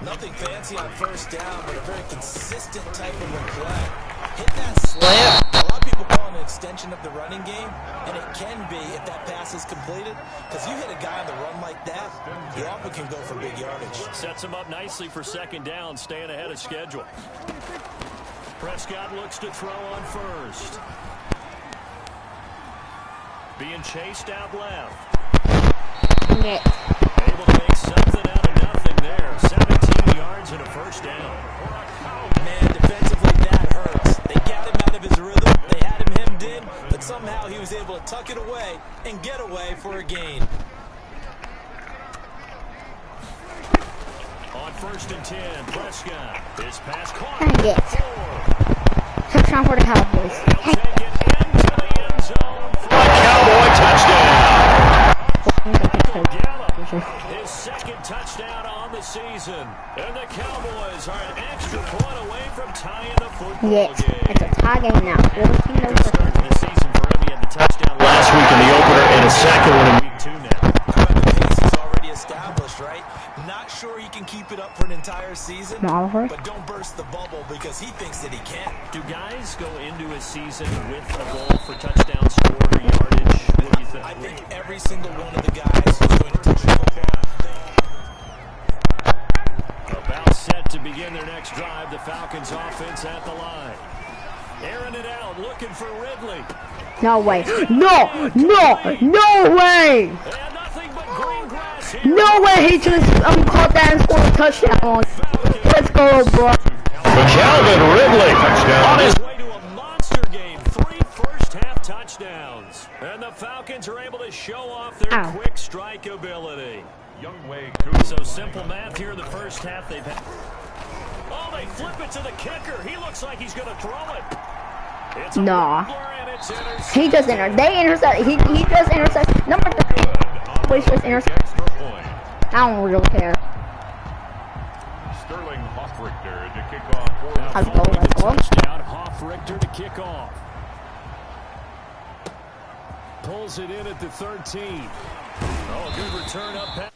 Nothing fancy on first down, but a very consistent type of a play. Hit that slam. A lot of people call it an extension of the running game, and it can be if that pass is completed, because you hit a guy on the run like that, he often can go for big yardage. Sets him up nicely for 2nd down, staying ahead of schedule. Prescott looks to throw on first. Being chased out left. Yeah. Able to make something out of nothing there. 17 yards and a first down. Man, defensively that hurts. They got him out of his rhythm. They had him hemmed in, but somehow he was able to tuck it away and get away for a gain. On 1st and 10, Prescott. His pass caught. Dang it. 4. Touchdown for the Cowboys. They'll Hey. take it into the end zone for a Cowboy touchdown. His 2nd touchdown on the season. And the Cowboys are an extra point away from tying the football Yes, game. it's a tie game now. Good start to the season for him. He had the touchdown last week in the opener and a 2nd one in week 2 now. The pace is already established, right? Not sure he can keep it up for an entire season, Oliver. but don't burst the bubble because he thinks that he can. Do guys go into a season with a goal for touchdown score or yardage? What do you think? I think every single one of the guys who's going to touch the football. About set to begin their next drive. The Falcons offense at the line. Airing it out, looking for Ridley. No way. No way. And nothing but green grass here. No way he just caught that and scored a touchdown. Let's go, bro. Calvin Ridley on his way to a monster game. 3 first-half touchdowns. And the Falcons are able to show off their Ow. quick strike ability. Youngway So simple math here in the first half. They've had. Oh, they flip it to the kicker. He looks like he's going to throw it. It's a Nah. wobbler and it's intercepted. He does they intercept. He does intercept. Number 3. Please just intercept. extra point. I don't really care. Sterling Hoffrichter to kick off for Let's go. Following Let's the go. touchdown, Hoffrichter to kick off. Pulls it in at the 13. Oh, good return up past.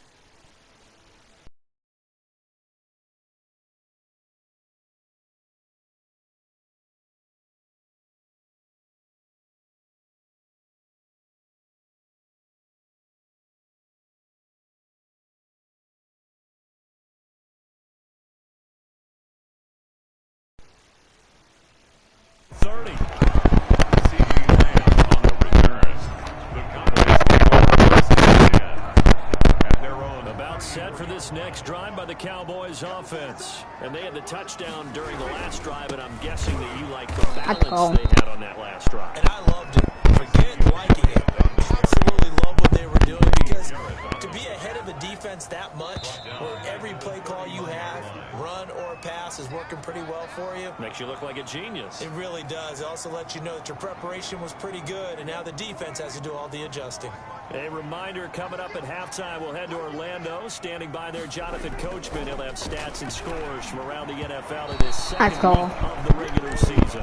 Set for this next drive by the Cowboys offense. And they had the touchdown during the last drive, and I'm guessing that you like the balance they had on that last drive. And I loved it. Forget liking it. Absolutely love what they were doing, because to be ahead of a defense that much, where every play call you have, run or pass, is working pretty well for you. Makes you look like a genius. It really does. It also lets you know that your preparation was pretty good, and now the defense has to do all the adjusting. A reminder coming up at halftime, we'll head to Orlando. Standing by there, Jonathan Coachman. He'll have stats and scores from around the NFL in his second week of the regular season.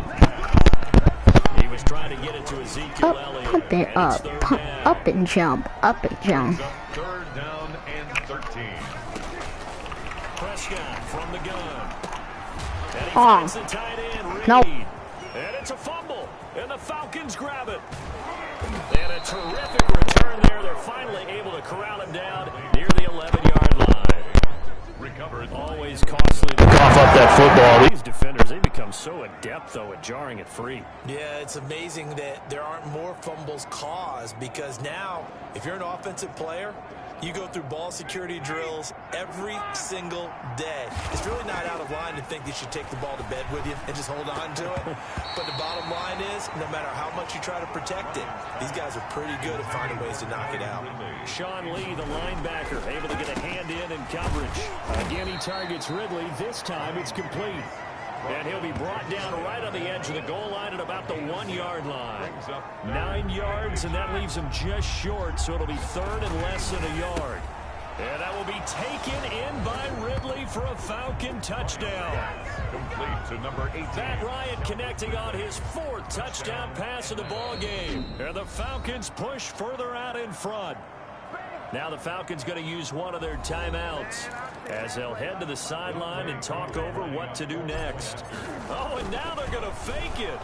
He was trying to get it to Ezekiel Elliott. Pump it up. Up and jump. Up and jump. 3rd down and Prescott from the gun. And he finds the tight end, Reed. No. And it's a fumble. And the Falcons grab it. And a terrific return there. They're finally able to corral him down near the 11-yard line. Recovered. Always costly to cough up that football. These defenders, they become so adept, though, at jarring it free. Yeah, it's amazing that there aren't more fumbles caused, because now, if you're an offensive player, you go through ball security drills every single day. It's really not out of line to think you should take the ball to bed with you and just hold on to it. But the bottom line is, no matter how much you try to protect it, these guys are pretty good at finding ways to knock it out. Sean Lee, the linebacker, able to get a hand in coverage. Again, he targets Ridley. This time it's complete. And he'll be brought down right on the edge of the goal line at about the 1-yard line. 9 yards, and that leaves him just short, so it'll be third and less than a yard. And that will be taken in by Ridley for a Falcon touchdown. Complete to number 18. Matt Ryan connecting on his 4th touchdown pass of the ball game. And the Falcons push further out in front. Now the Falcons going to use one of their timeouts as they'll head to the sideline and talk over what to do next. Oh, and now they're going to fake it.